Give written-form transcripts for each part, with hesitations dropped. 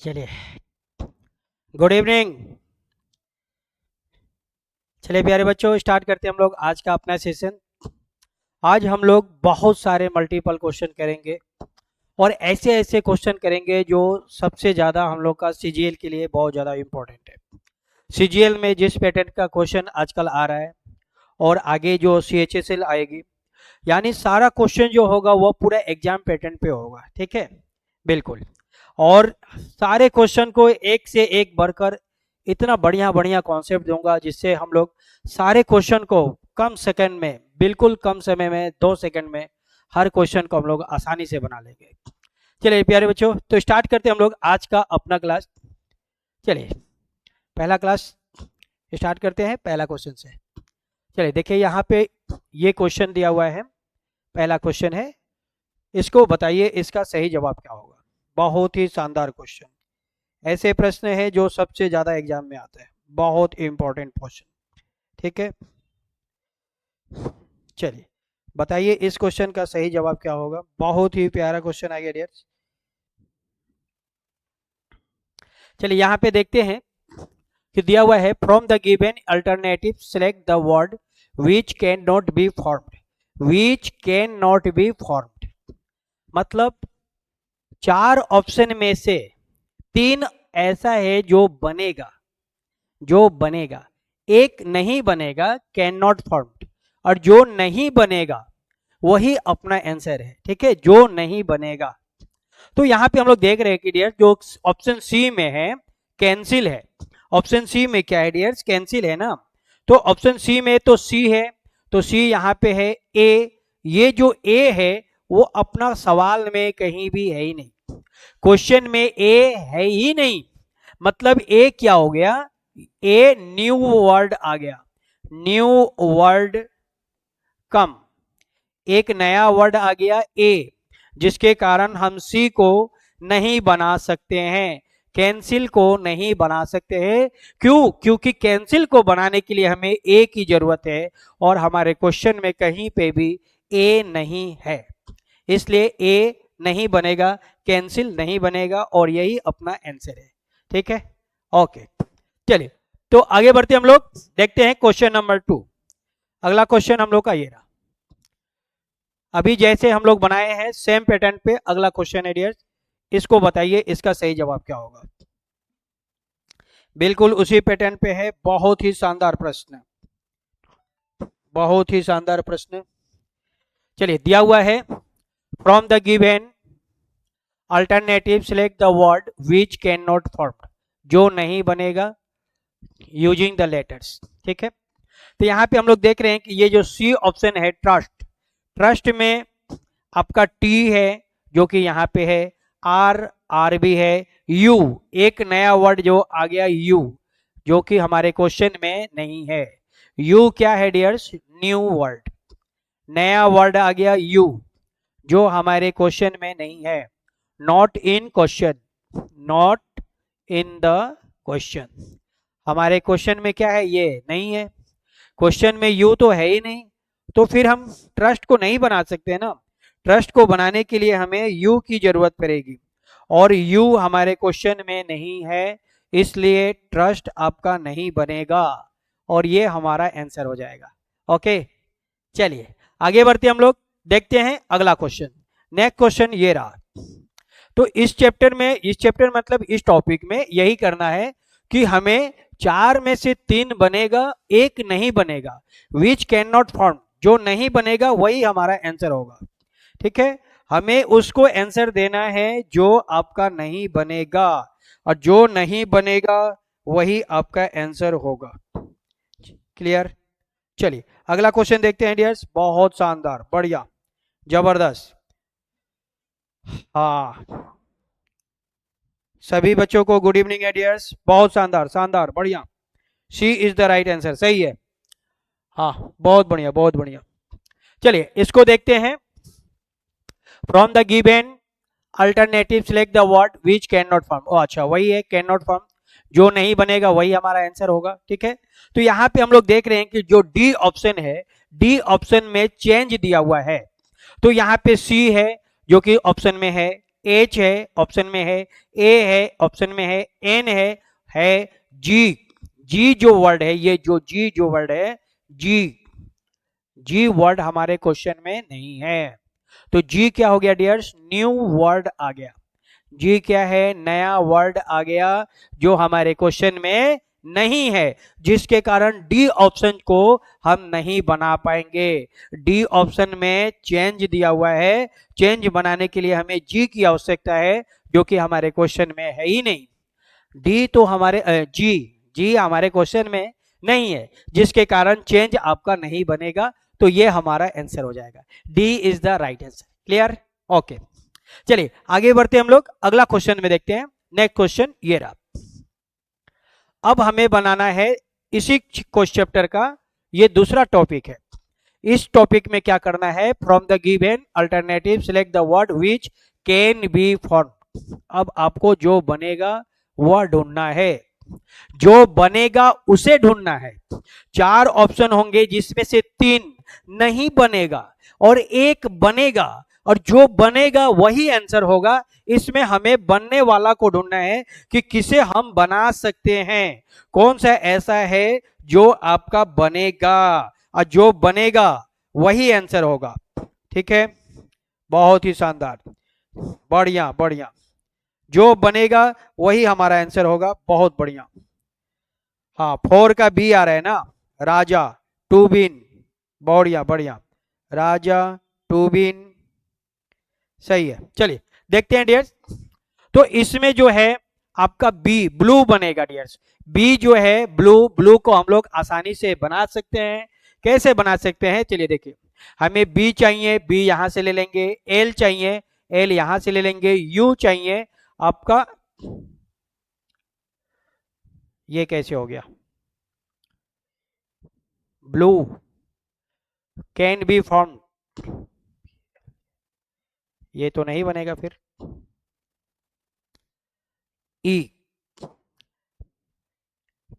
चलिए, good evening. चलिए प्यारे बच्चों, स्टार्ट करते हैं हम लोग आज का अपना सेशन। आज हम लोग बहुत सारे मल्टीपल क्वेश्चन करेंगे और ऐसे ऐसे क्वेश्चन करेंगे जो सबसे ज़्यादा हम लोग का सीजीएल के लिए बहुत ज़्यादा इम्पोर्टेंट है। सीजीएल में जिस पैटर्न का क्वेश्चन आजकल आ रहा है और आगे जो सीएचएसएल आएगी, यानी सारा क्वेश्चन जो होगा वो पूरा एग्जाम पैटर्न पे होगा। ठीक है, बिल्कुल। और सारे क्वेश्चन को एक से एक बढ़कर इतना बढ़िया बढ़िया कॉन्सेप्ट दूंगा जिससे हम लोग सारे क्वेश्चन को कम सेकंड में, बिल्कुल कम समय में, 2 सेकंड में हर क्वेश्चन को हम लोग आसानी से बना लेंगे। चलिए प्यारे बच्चों, तो स्टार्ट करते हैं हम लोग आज का अपना क्लास। चलिए पहला क्लास स्टार्ट करते हैं पहला क्वेश्चन से। चलिए देखिए, यहाँ पे ये क्वेश्चन दिया हुआ है। पहला क्वेश्चन है, इसको बताइए इसका सही जवाब क्या होगा। बहुत ही शानदार क्वेश्चन, ऐसे प्रश्न है जो सबसे ज्यादा एग्जाम में आता है, बहुत इंपॉर्टेंट क्वेश्चन। ठीक है, चलिए बताइए इस क्वेश्चन का सही जवाब क्या होगा। बहुत ही प्यारा क्वेश्चन आ गया डियर्स। चलिए यहाँ पे देखते हैं कि दिया हुआ है, from the given alternative select the word which can not be formed. Which can not be formed मतलब 4 ऑप्शन में से 3 ऐसा है जो बनेगा, एक नहीं बनेगा, कैन नॉट फॉर्म्ड, और जो नहीं बनेगा वही अपना आंसर है। ठीक है, जो नहीं बनेगा। तो यहां पे हम लोग देख रहे हैं कि डियर जो ऑप्शन सी में है कैंसिल है। ऑप्शन सी में क्या है डियर्स, कैंसिल है ना। तो ऑप्शन सी में तो सी है, तो सी यहाँ पे है। ए, ये जो ए है वो अपना सवाल में कहीं भी है ही नहीं, क्वेश्चन में ए है ही नहीं। मतलब ए क्या हो गया, ए न्यू वर्ड आ गया, न्यू वर्ड कम, एक नया वर्ड आ गया ए, जिसके कारण हम सी को नहीं बना सकते हैं, कैंसिल को नहीं बना सकते हैं। क्यों? क्योंकि कैंसिल को बनाने के लिए हमें ए की जरूरत है और हमारे क्वेश्चन में कहीं पे भी ए नहीं है, इसलिए ए नहीं बनेगा, कैंसिल नहीं बनेगा और यही अपना आंसर है। ठीक है, ओके। चलिए तो आगे बढ़ते हम लोग, देखते हैं क्वेश्चन नंबर 2। अगला क्वेश्चन हम लोग का ये रहा। अभी जैसे हम लोग बनाए हैं सेम पैटर्न पे अगला क्वेश्चन है डियर्स, इसको बताइए इसका सही जवाब क्या होगा। बिल्कुल उसी पैटर्न पे है, बहुत ही शानदार प्रश्न, बहुत ही शानदार प्रश्न। चलिए दिया हुआ है, from the given alternative select the word which can not formed, जो नहीं बनेगा यूजिंग द लेटर्स। ठीक है, तो यहाँ पे हम लोग देख रहे हैं कि ये जो सी ऑप्शन है ट्रस्ट, ट्रस्ट में आपका टी है जो कि यहाँ पे है, आर, आर भी है, यू, एक नया वर्ड जो आ गया यू, जो कि हमारे क्वेश्चन में नहीं है। यू क्या है डियर्स, न्यू वर्ड, नया वर्ड आ गया यू, जो हमारे क्वेश्चन में नहीं है। Not in question, not in the question, हमारे क्वेश्चन में क्या है, ये नहीं है। क्वेश्चन में यू तो है ही नहीं, तो फिर हम ट्रस्ट को नहीं बना सकते ना। ट्रस्ट को बनाने के लिए हमें यू की जरूरत पड़ेगी और यू हमारे क्वेश्चन में नहीं है, इसलिए ट्रस्ट आपका नहीं बनेगा और ये हमारा आंसर हो जाएगा। ओके, चलिए आगे बढ़ते हम लोग, देखते हैं अगला क्वेश्चन। नेक्स्ट क्वेश्चन ये रहा। तो इस चैप्टर में, इस चैप्टर मतलब इस टॉपिक में यही करना है कि हमें 4 में से 3 बनेगा, एक नहीं बनेगा, विच कैन नॉट फॉर्म, जो नहीं बनेगा वही हमारा आंसर होगा। ठीक है, हमें उसको आंसर देना है जो आपका नहीं बनेगा, और जो नहीं बनेगा वही आपका आंसर होगा। क्लियर? चलिए अगला क्वेश्चन देखते हैं डियर्स, बहुत शानदार, बढ़िया, जबरदस्त। हाँ, सभी बच्चों को गुड इवनिंग है डियर्स, बहुत शानदार, शानदार, बढ़िया। सी इज द राइट आंसर, सही है। हाँ बहुत बढ़िया, बहुत बढ़िया। चलिए इसको देखते हैं, from the given alternative select the word which can not form. अच्छा वही है, कैन नॉट फॉर्म, जो नहीं बनेगा वही हमारा आंसर होगा। ठीक है, तो यहाँ पे हम लोग देख रहे हैं कि जो डी ऑप्शन है, डी ऑप्शन में चेंज दिया हुआ है, तो यहाँ पे सी है जो कि ऑप्शन में है, एच है ऑप्शन में है, ए है ऑप्शन में है, एन है जी। जी जो वर्ड है, ये जो जी जो वर्ड है, जी जी वर्ड हमारे क्वेश्चन में नहीं है। तो जी क्या हो गया डियर्स? न्यू वर्ड आ गया। जी क्या है? नया वर्ड आ गया जो हमारे क्वेश्चन में नहीं है, जिसके कारण डी ऑप्शन को हम नहीं बना पाएंगे। डी ऑप्शन में चेंज दिया हुआ है, चेंज बनाने के लिए हमें जी की आवश्यकता है, जो कि हमारे क्वेश्चन में है ही नहीं। डी तो हमारे जी जी हमारे क्वेश्चन में नहीं है, जिसके कारण चेंज आपका नहीं बनेगा। तो ये हमारा आंसर हो जाएगा, D is the right answer. Clear? Okay, चलिए आगे बढ़ते हैं हम लोग, अगला क्वेश्चन में देखते हैं। नेक्स्ट क्वेश्चन ये रहा। अब हमें बनाना है इसी क्वेश्चन चैप्टर का ये दूसरा टॉपिक है। इस टॉपिक में क्या करना है? From the given alternative select the word which can be form. अब आपको जो बनेगा वह ढूंढना है, जो बनेगा उसे ढूंढना है। 4 ऑप्शन होंगे जिसमें से 3 नहीं बनेगा और एक बनेगा, और जो बनेगा वही आंसर होगा। इसमें हमें बनने वाला को ढूंढना है कि किसे हम बना सकते हैं, कौन सा ऐसा है जो आपका बनेगा, और जो बनेगा वही आंसर होगा। ठीक है, बहुत ही शानदार, बढ़िया बढ़िया, जो बनेगा वही हमारा आंसर होगा। बहुत बढ़िया। हाँ, 4 का बी आ रहा है ना, राजा टू बिन। बढ़िया बढ़िया, राजा टू बिन, सही है। चलिए देखते हैं डियर्स। तो इसमें जो है आपका बी ब्लू बनेगा डियर्स। बी जो है ब्लू, ब्लू को हम लोग आसानी से बना सकते हैं। कैसे बना सकते हैं? चलिए देखिए, हमें बी चाहिए, बी यहां से ले लेंगे। एल चाहिए, एल यहां से ले लेंगे। यू चाहिए आपका, ये कैसे हो गया? ब्लू कैन बी फॉर्म, ये तो नहीं बनेगा। फिर ई,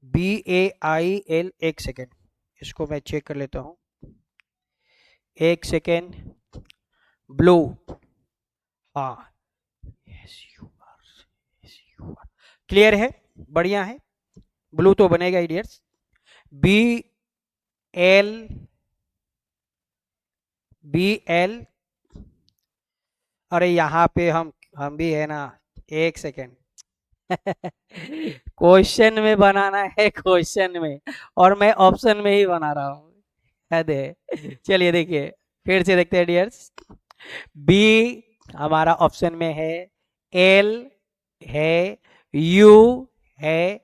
बी ए आई एल, एक सेकेंड इसको मैं चेक कर लेता हूं, एक सेकेंड। ब्लू, हाँ, क्लियर है, बढ़िया है। ब्लू तो बनेगा ही dears. B L, B L, अरे यहाँ पे हम भी है ना, एक सेकेंड क्वेश्चन में बनाना है, क्वेश्चन में, और मैं ऑप्शन में ही बना रहा हूँ, हद है। चलिए देखिए, फिर से देखते हैं डियर्स। बी हमारा ऑप्शन में है, एल है, यू है,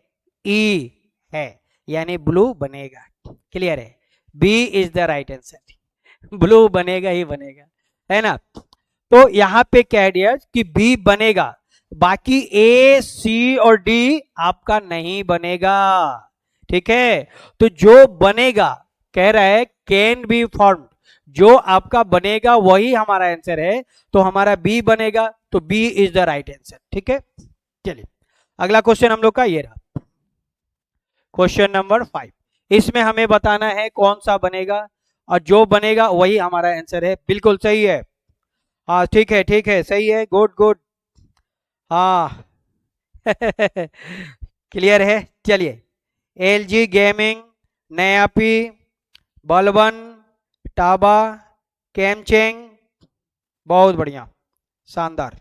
ई है, यानी ब्लू बनेगा। क्लियर है, B is the right answer. Blue बनेगा ही बनेगा, है ना। तो यहां पे क्या है डियर्स कि बी बनेगा, बाकी ए सी और डी आपका नहीं बनेगा। ठीक है, तो जो बनेगा, कह रहा है कैन बी फॉर्म्ड, जो आपका बनेगा वही हमारा आंसर है। तो हमारा बी बनेगा, तो B is the right answer. ठीक है, चलिए अगला क्वेश्चन हम लोग का ये रहा, क्वेश्चन नंबर 5। इसमें हमें बताना है कौन सा बनेगा, और जो बनेगा वही हमारा आंसर है। बिल्कुल सही है, हाँ ठीक है, ठीक है, सही है, गुड गुड, हाँ क्लियर है। चलिए, एलजी गेमिंग, नयापी, बलवन, टाबा, कैमचेंग, बहुत बढ़िया, शानदार,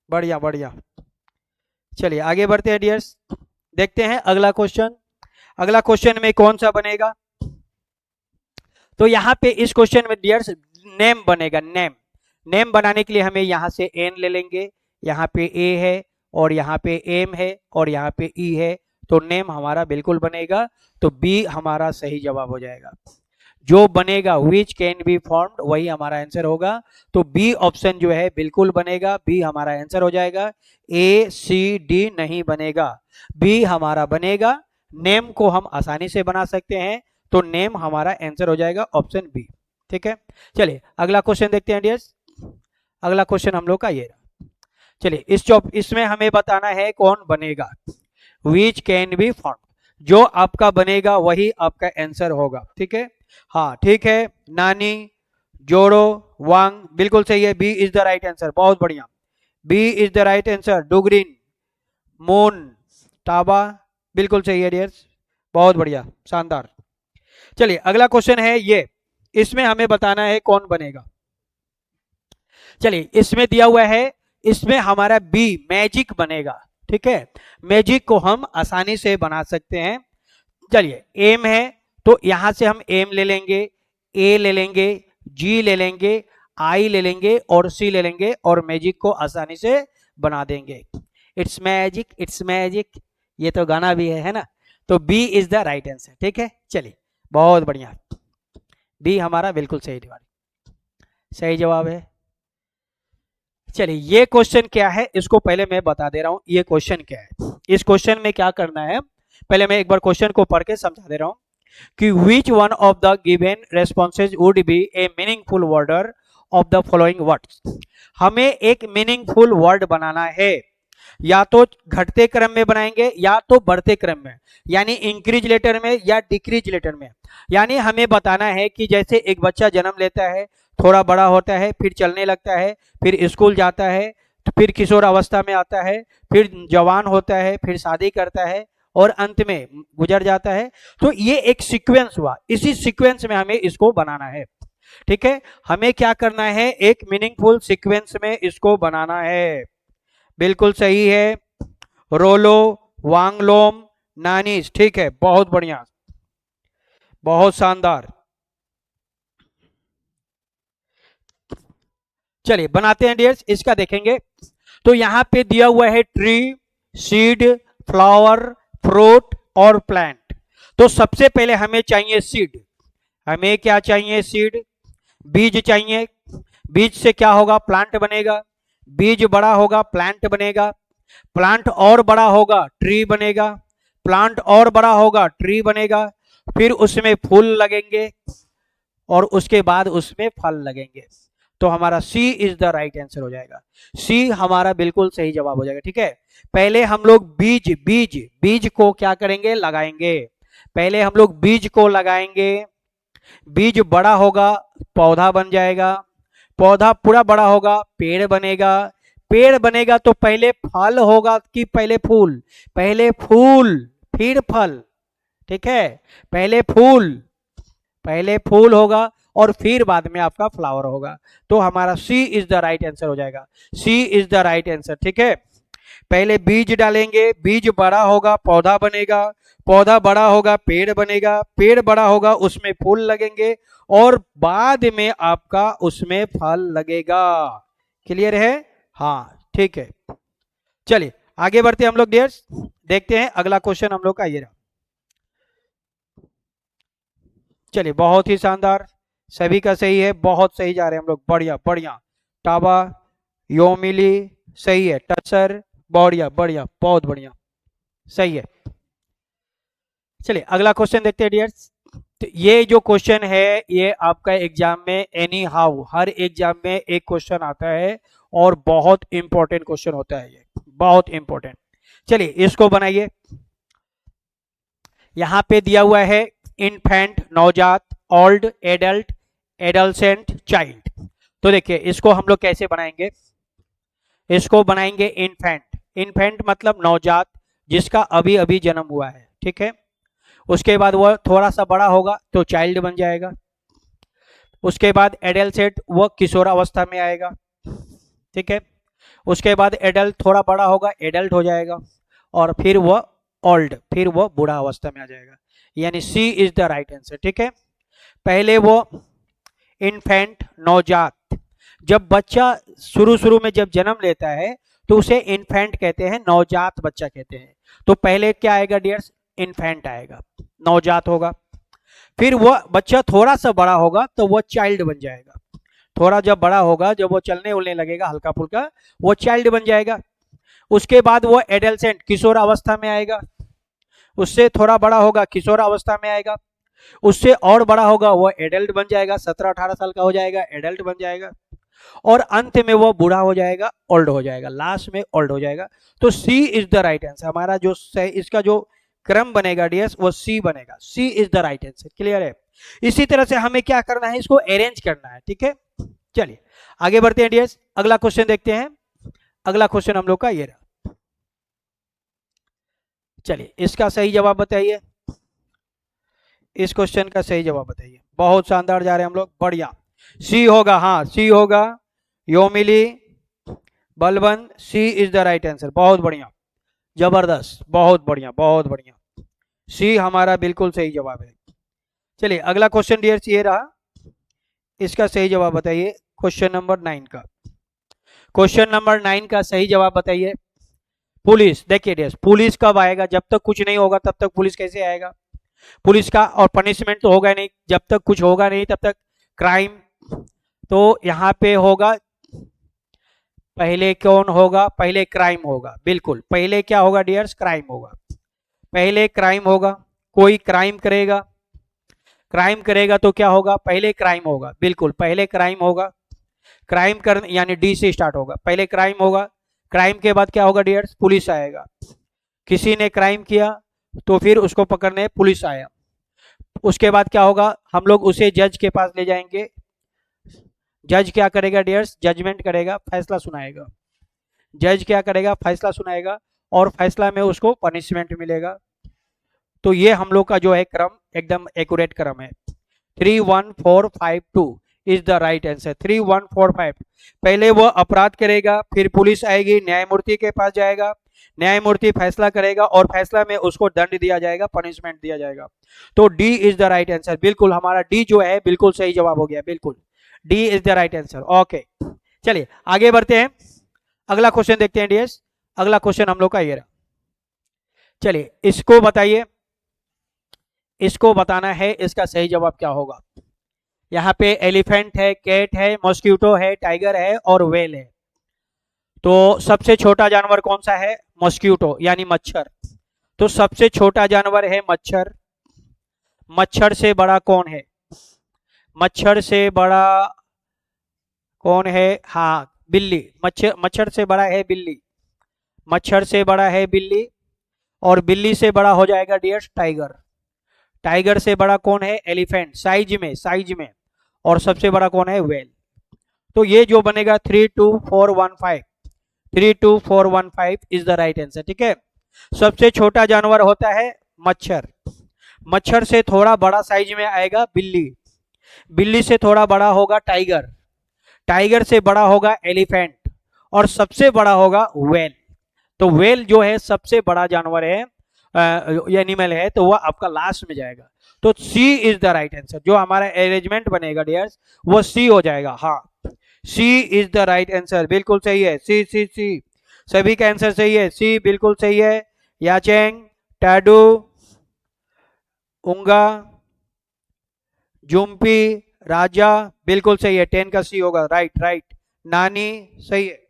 बढ़िया बढ़िया। चलिए आगे बढ़ते हैं डियर्स, देखते हैं अगला क्वेश्चन। अगला क्वेश्चन में कौन सा बनेगा? तो यहाँ पे इस क्वेश्चन में डियर्स नेम बनेगा, नेम। नेम बनाने के लिए हमें यहाँ से एन ले लेंगे, यहाँ पे ए है, और यहाँ पे एम है, और यहाँ पे ई है, तो नेम हमारा बिल्कुल बनेगा। तो बी हमारा सही जवाब हो जाएगा। जो बनेगा विच कैन बी फॉर्म्ड वही हमारा आंसर होगा। तो बी ऑप्शन जो है बिल्कुल बनेगा, बी हमारा आंसर हो जाएगा। ए सी डी नहीं बनेगा, बी हमारा बनेगा। नेम को हम आसानी से बना सकते हैं, तो नेम हमारा आंसर हो जाएगा ऑप्शन बी। ठीक है, चलिए अगला क्वेश्चन देखते हैं डियर्स। अगला क्वेश्चन हम लोग का ये रहा। चलिए इसमें हमें बताना है कौन बनेगा, विच कैन बी फॉर्म्ड, जो आपका बनेगा वही आपका आंसर होगा। ठीक है, हाँ ठीक है, नानी, जोड़ो, वांग, बिल्कुल सही है, B is the right answer, बहुत बढ़िया। B is the right answer. Dugrin, Moon, Taba, बिल्कुल सही है डियर्स, बहुत बढ़िया, शानदार। चलिए अगला क्वेश्चन है ये, इसमें हमें बताना है कौन बनेगा। चलिए इसमें दिया हुआ है, इसमें हमारा बी मैजिक बनेगा, ठीक है। मैजिक को हम आसानी से बना सकते हैं। चलिए एम है तो यहां से हम एम ले लेंगे, ए ले लेंगे, जी ले लेंगे, आई ले लेंगे और सी ले लेंगे और मैजिक को आसानी से बना देंगे। इट्स मैजिक, इट्स मैजिक, ये तो गाना भी है ना। तो B is the right answer, ठीक है। चलिए बहुत बढ़िया, बी हमारा बिल्कुल सही जवाब, सही जवाब है। चलिए ये क्वेश्चन क्या है इसको पहले मैं बता दे रहा हूं, ये क्वेश्चन क्या है। इस क्वेश्चन में क्या करना है, पहले मैं एक बार क्वेश्चन को पढ़ के समझा दे रहा हूं कि which one of the given responses would be a meaningful order of the following words। हमें एक मीनिंगफुल वर्ड बनाना है, या तो घटते क्रम में बनाएंगे या तो बढ़ते क्रम में, यानी इंक्रीज लेटर में या डिक्रीज लेटर में। यानी हमें बताना है कि जैसे एक बच्चा जन्म लेता है, थोड़ा बड़ा होता है, फिर चलने लगता है, फिर स्कूल जाता है, तो फिर किशोर अवस्था में आता है, फिर जवान होता है, फिर शादी करता है और अंत में गुजर जाता है। तो ये एक सीक्वेंस हुआ, इसी सीक्वेंस में हमें इसको बनाना है, ठीक है। हमें क्या करना है, एक मीनिंगफुल सीक्वेंस में इसको बनाना है, बिल्कुल सही है। रोलो, वांगलोम, नानीस, ठीक है, बहुत बढ़िया, बहुत शानदार। चलिए बनाते हैं डियर्स, इसका देखेंगे। तो यहां पे दिया हुआ है ट्री, सीड, फ्लावर, फ्रूट और प्लांट। तो सबसे पहले हमें चाहिए सीड, हमें क्या चाहिए, सीड, बीज चाहिए। बीज से क्या होगा, प्लांट बनेगा, बीज बड़ा होगा प्लांट बनेगा, प्लांट और बड़ा होगा ट्री बनेगा, प्लांट और बड़ा होगा ट्री बनेगा, फिर उसमें फूल लगेंगे और उसके बाद उसमें फल लगेंगे। तो हमारा सी इज द राइट आंसर हो जाएगा, सी हमारा बिल्कुल सही जवाब हो जाएगा, ठीक है। पहले हम लोग बीज बीज बीज को क्या करेंगे, लगाएंगे। पहले हम लोग बीज को लगाएंगे, बीज बड़ा होगा पौधा बन जाएगा, पौधा पूरा बड़ा होगा पेड़ बनेगा, पेड़ बनेगा तो पहले फल होगा कि पहले फूल, पहले फूल फिर फल, ठीक है। पहले फूल होगा और फिर बाद में आपका फ्लावर होगा। तो हमारा सी इज द राइट आंसर हो जाएगा, सी इज द राइट आंसर, ठीक है। पहले बीज डालेंगे, बीज बड़ा होगा पौधा बनेगा, पौधा बड़ा होगा पेड़ बनेगा, पेड़ बड़ा होगा उसमें फूल लगेंगे और बाद में आपका उसमें फल लगेगा। क्लियर है, हाँ ठीक है। चलिए आगे बढ़ते हम लोग डियर्स, देखते हैं अगला क्वेश्चन हम लोग का ये रहा। चलिए बहुत ही शानदार, सभी का सही है, बहुत सही जा रहे हैं हम लोग, बढ़िया बढ़िया। टाबा, योमिली सही है, टसर बढ़िया बढ़िया, बहुत बढ़िया, सही है। चलिए अगला क्वेश्चन देखते हैं डियर्स। तो ये जो क्वेश्चन है ये आपका एग्जाम में एनी हाउ, हर एग्जाम में एक क्वेश्चन आता है और बहुत इंपॉर्टेंट क्वेश्चन होता है, ये बहुत इंपॉर्टेंट। चलिए इसको बनाइए। यहां पे दिया हुआ है इन्फेंट, नवजात, ओल्ड, एडल्ट, एडल्सेंट, चाइल्ड। तो देखिए इसको हम लोग कैसे बनाएंगे, इसको बनाएंगे इन्फेंट। इन्फेंट मतलब नवजात जिसका अभी अभी जन्म हुआ है, ठीक है। उसके बाद वह थोड़ा सा बड़ा होगा तो चाइल्ड बन जाएगा। उसके बाद एडल्सेंट वह किशोर अवस्था में आएगा, ठीक है। उसके बाद एडल्ट थोड़ा बड़ा होगा एडल्ट हो जाएगा और फिर वह ओल्ड, फिर वह बूढ़ा अवस्था में आ जाएगा। यानी सी इज द राइट आंसर, ठीक है। पहले वो इन्फेंट नवजात, जब बच्चा शुरू में जब जन्म लेता है तो उसे इन्फेंट कहते हैं, नवजात बच्चा कहते हैं। तो पहले क्या आएगा डियर्स, इन्फेंट आएगा, नवजात होगा। फिर वह बच्चा थोड़ा सा बड़ा होगा तो वह चाइल्ड बन जाएगा, थोड़ा जब बड़ा होगा जब वो चलने उलने लगेगा हल्का फुल्का वो चाइल्ड बन जाएगा। उसके बाद वो एडल्सेंट किशोर अवस्था में आएगा, उससे थोड़ा बड़ा होगा किशोर अवस्था में आएगा, उससे और बड़ा होगा वो एडल्ट बन जाएगा, 17-18 साल का हो जाएगा एडल्ट बन जाएगा और अंत में वो बूढ़ा हो जाएगा, ओल्ड हो जाएगा, लास्ट में ओल्ड हो जाएगा। तो सी इज द राइट आंसर, हमारा जो इसका जो क्रम बनेगा डियर्स वो सी बनेगा, C is the right answer. Clear है। इसी तरह से हमें क्या करना है, इसको अरेंज करना है, ठीक है। चलिए आगे बढ़ते हैं डियर्स, अगला क्वेश्चन देखते हैं। अगला क्वेश्चन हम लोग का ये रहा। चलिए इसका सही जवाब बताइए, इस क्वेश्चन का सही जवाब बताइए। बहुत शानदार जा रहे हैं हम लोग, बढ़िया। सी होगा, हाँ सी होगा, योमिली बलबन, सी इज द राइट आंसर। बहुत बढ़िया, जबरदस्त, बहुत बढ़िया, बहुत बढ़िया, सी हमारा बिल्कुल सही जवाब है। चलिए अगला क्वेश्चन डियर्स ये रहा, इसका सही जवाब बताइए। क्वेश्चन नंबर 9 का, क्वेश्चन नंबर 9 का सही जवाब बताइए। पुलिस, देखिए डियर्स, पुलिस कब आएगा? जब तक कुछ नहीं होगा तब तक पुलिस कैसे आएगा? पुलिस का और पनिशमेंट तो होगा नहीं, जब तक कुछ होगा नहीं तब तक क्राइम। तो यहाँ पे होगा, पहले कौन होगा? पहले क्राइम होगा, बिल्कुल पहले क्या होगा डियर्स? क्राइम होगा, पहले क्राइम होगा। कोई क्राइम करेगा, क्राइम करेगा तो क्या होगा? पहले क्राइम होगा, बिल्कुल पहले क्राइम होगा। क्राइम कर यानी डी से स्टार्ट होगा, पहले क्राइम होगा, क्राइम के बाद क्या होगा डियर्स? पुलिस आएगा। किसी ने क्राइम किया तो फिर उसको पकड़ने पुलिस आया, उसके बाद क्या होगा? हम लोग उसे जज के पास ले जाएंगे। जज क्या करेगा डियर्स? जजमेंट करेगा, फैसला सुनाएगा। जज क्या करेगा? फैसला सुनाएगा, और फैसला में उसको पनिशमेंट मिलेगा। तो ये हम लोग का जो है क्रम एकदम एक्यूरेट क्रम है। 31452 इज द राइट आंसर। 3145, पहले वो अपराध करेगा, फिर पुलिस आएगी, न्यायमूर्ति के पास जाएगा, न्यायमूर्ति फैसला करेगा, और फैसला में उसको दंड दिया जाएगा, पनिशमेंट दिया जाएगा। तो D is the right answer. बिल्कुल हमारा डी जो है बिल्कुल सही जवाब हो गया, बिल्कुल D is the right answer. Okay चलिए आगे बढ़ते हैं, अगला क्वेश्चन देखते हैं डियर्स। अगला क्वेश्चन हम लोग का ये रहा, चलिए इसको बताइए, इसको बताना है इसका सही जवाब क्या होगा। यहाँ पे एलिफेंट है, कैट है, मॉस्किटो है, टाइगर है और वेल है। तो सबसे छोटा जानवर कौन सा है? मॉस्किटो यानी मच्छर। तो सबसे छोटा जानवर है मच्छर। मच्छर से बड़ा कौन है? मच्छर से बड़ा कौन है? हाँ बिल्ली। मच्छर से बड़ा है बिल्ली, मच्छर से बड़ा है बिल्ली, और बिल्ली से बड़ा हो जाएगा डियर्स टाइगर। टाइगर से बड़ा कौन है? एलिफेंट, साइज में, साइज में। और सबसे बड़ा कौन है? वेल। तो ये जो बनेगा 32415, 32415 इज द राइट आंसर। ठीक है, सबसे छोटा जानवर होता है मच्छर, मच्छर से थोड़ा बड़ा साइज में आएगा बिल्ली, बिल्ली से थोड़ा बड़ा होगा टाइगर, टाइगर से बड़ा होगा एलिफेंट, और सबसे बड़ा होगा वेल। तो वेल जो है सबसे बड़ा जानवर है, एनिमल है, तो वह आपका लास्ट में जाएगा। तो सी इज द राइट आंसर। जो हमारा अरेंजमेंट बनेगा डियर्स वो सी हो जाएगा। हाँ सी इज द राइट आंसर, बिल्कुल सही है। सी सी सी, सभी का आंसर सही है, सी बिल्कुल सही है। याचेंग, टाडू, उंगा, जुम्पी, राजा, बिल्कुल सही है। 10 का सी होगा, राइट राइट। नानी सही है,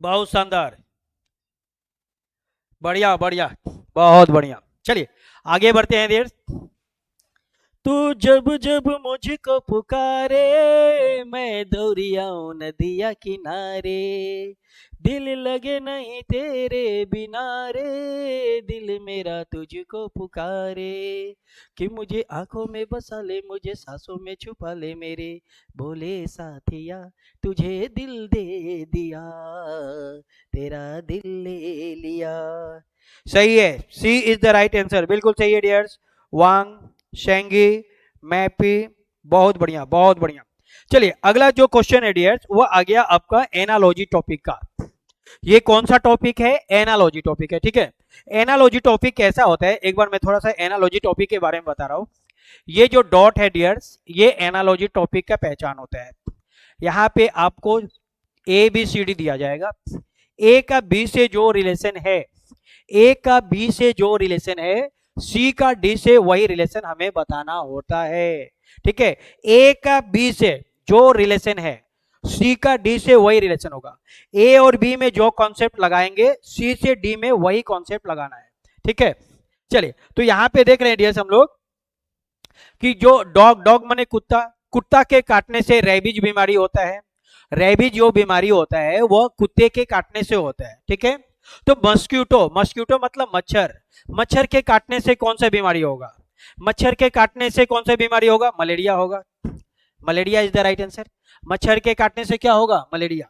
बहुत शानदार, बढ़िया बढ़िया, बहुत बढ़िया। चलिए आगे बढ़ते हैं देर। तू जब जब मुझको पुकारे, मैं दौड़ी आऊं नदिया किनारे, दिल लगे नहीं तेरे बिना रे, दिल मेरा तुझको पुकारे, कि मुझे आंखों में बसा ले, मुझे सांसों में छुपा ले मेरे बोले साथिया, तुझे दिल दे दिया, तेरा दिल ले लिया। सही है, C is the right answer, बिल्कुल सही है डियर्स। वांग, शेंगी, मैपी, बहुत बढ़िया बहुत बढ़िया। चलिए अगला जो क्वेश्चन है डियर्स वो आ गया आपका एनालॉजी टॉपिक का। ये कौन सा टॉपिक है? एनालॉजी टॉपिक है। ठीक है, एनालॉजी टॉपिक कैसा होता है, एक बार मैं थोड़ा सा एनालॉजी टॉपिक के बारे में बता रहा हूं। ये जो डॉट है डियर्स, ये एनालॉजी टॉपिक का पहचान होता है। यहाँ पे आपको ए बी सी डी दिया जाएगा, ए का बी से जो रिलेशन है, ए का बी से जो रिलेशन है, सी का डी से वही रिलेशन हमें बताना होता है। ठीक है, ए का बी से जो रिलेशन है, सी का डी से वही रिलेशन होगा। ए और बी में जो कॉन्सेप्ट लगाएंगे, सी से डी में वही कॉन्सेप्ट लगाना है। ठीक है, चलिए तो यहां पे देख रहे हैं डियर्स हम लोग कि जो डॉग, डॉग माने कुत्ता, कुत्ता के काटने से रेबीज बीमारी होता है। रेबीज जो बीमारी होता है वो कुत्ते के काटने से होता है। ठीक है, तो मस्क्यूटो, मस्क्यूटो मतलब मच्छर, मच्छर के काटने से कौन सा बीमारी होगा? मच्छर के काटने से कौन सा बीमारी होगा? मलेरिया होगा। Malaria is the right answer. मच्छर के काटने से क्या होगा? मलेरिया,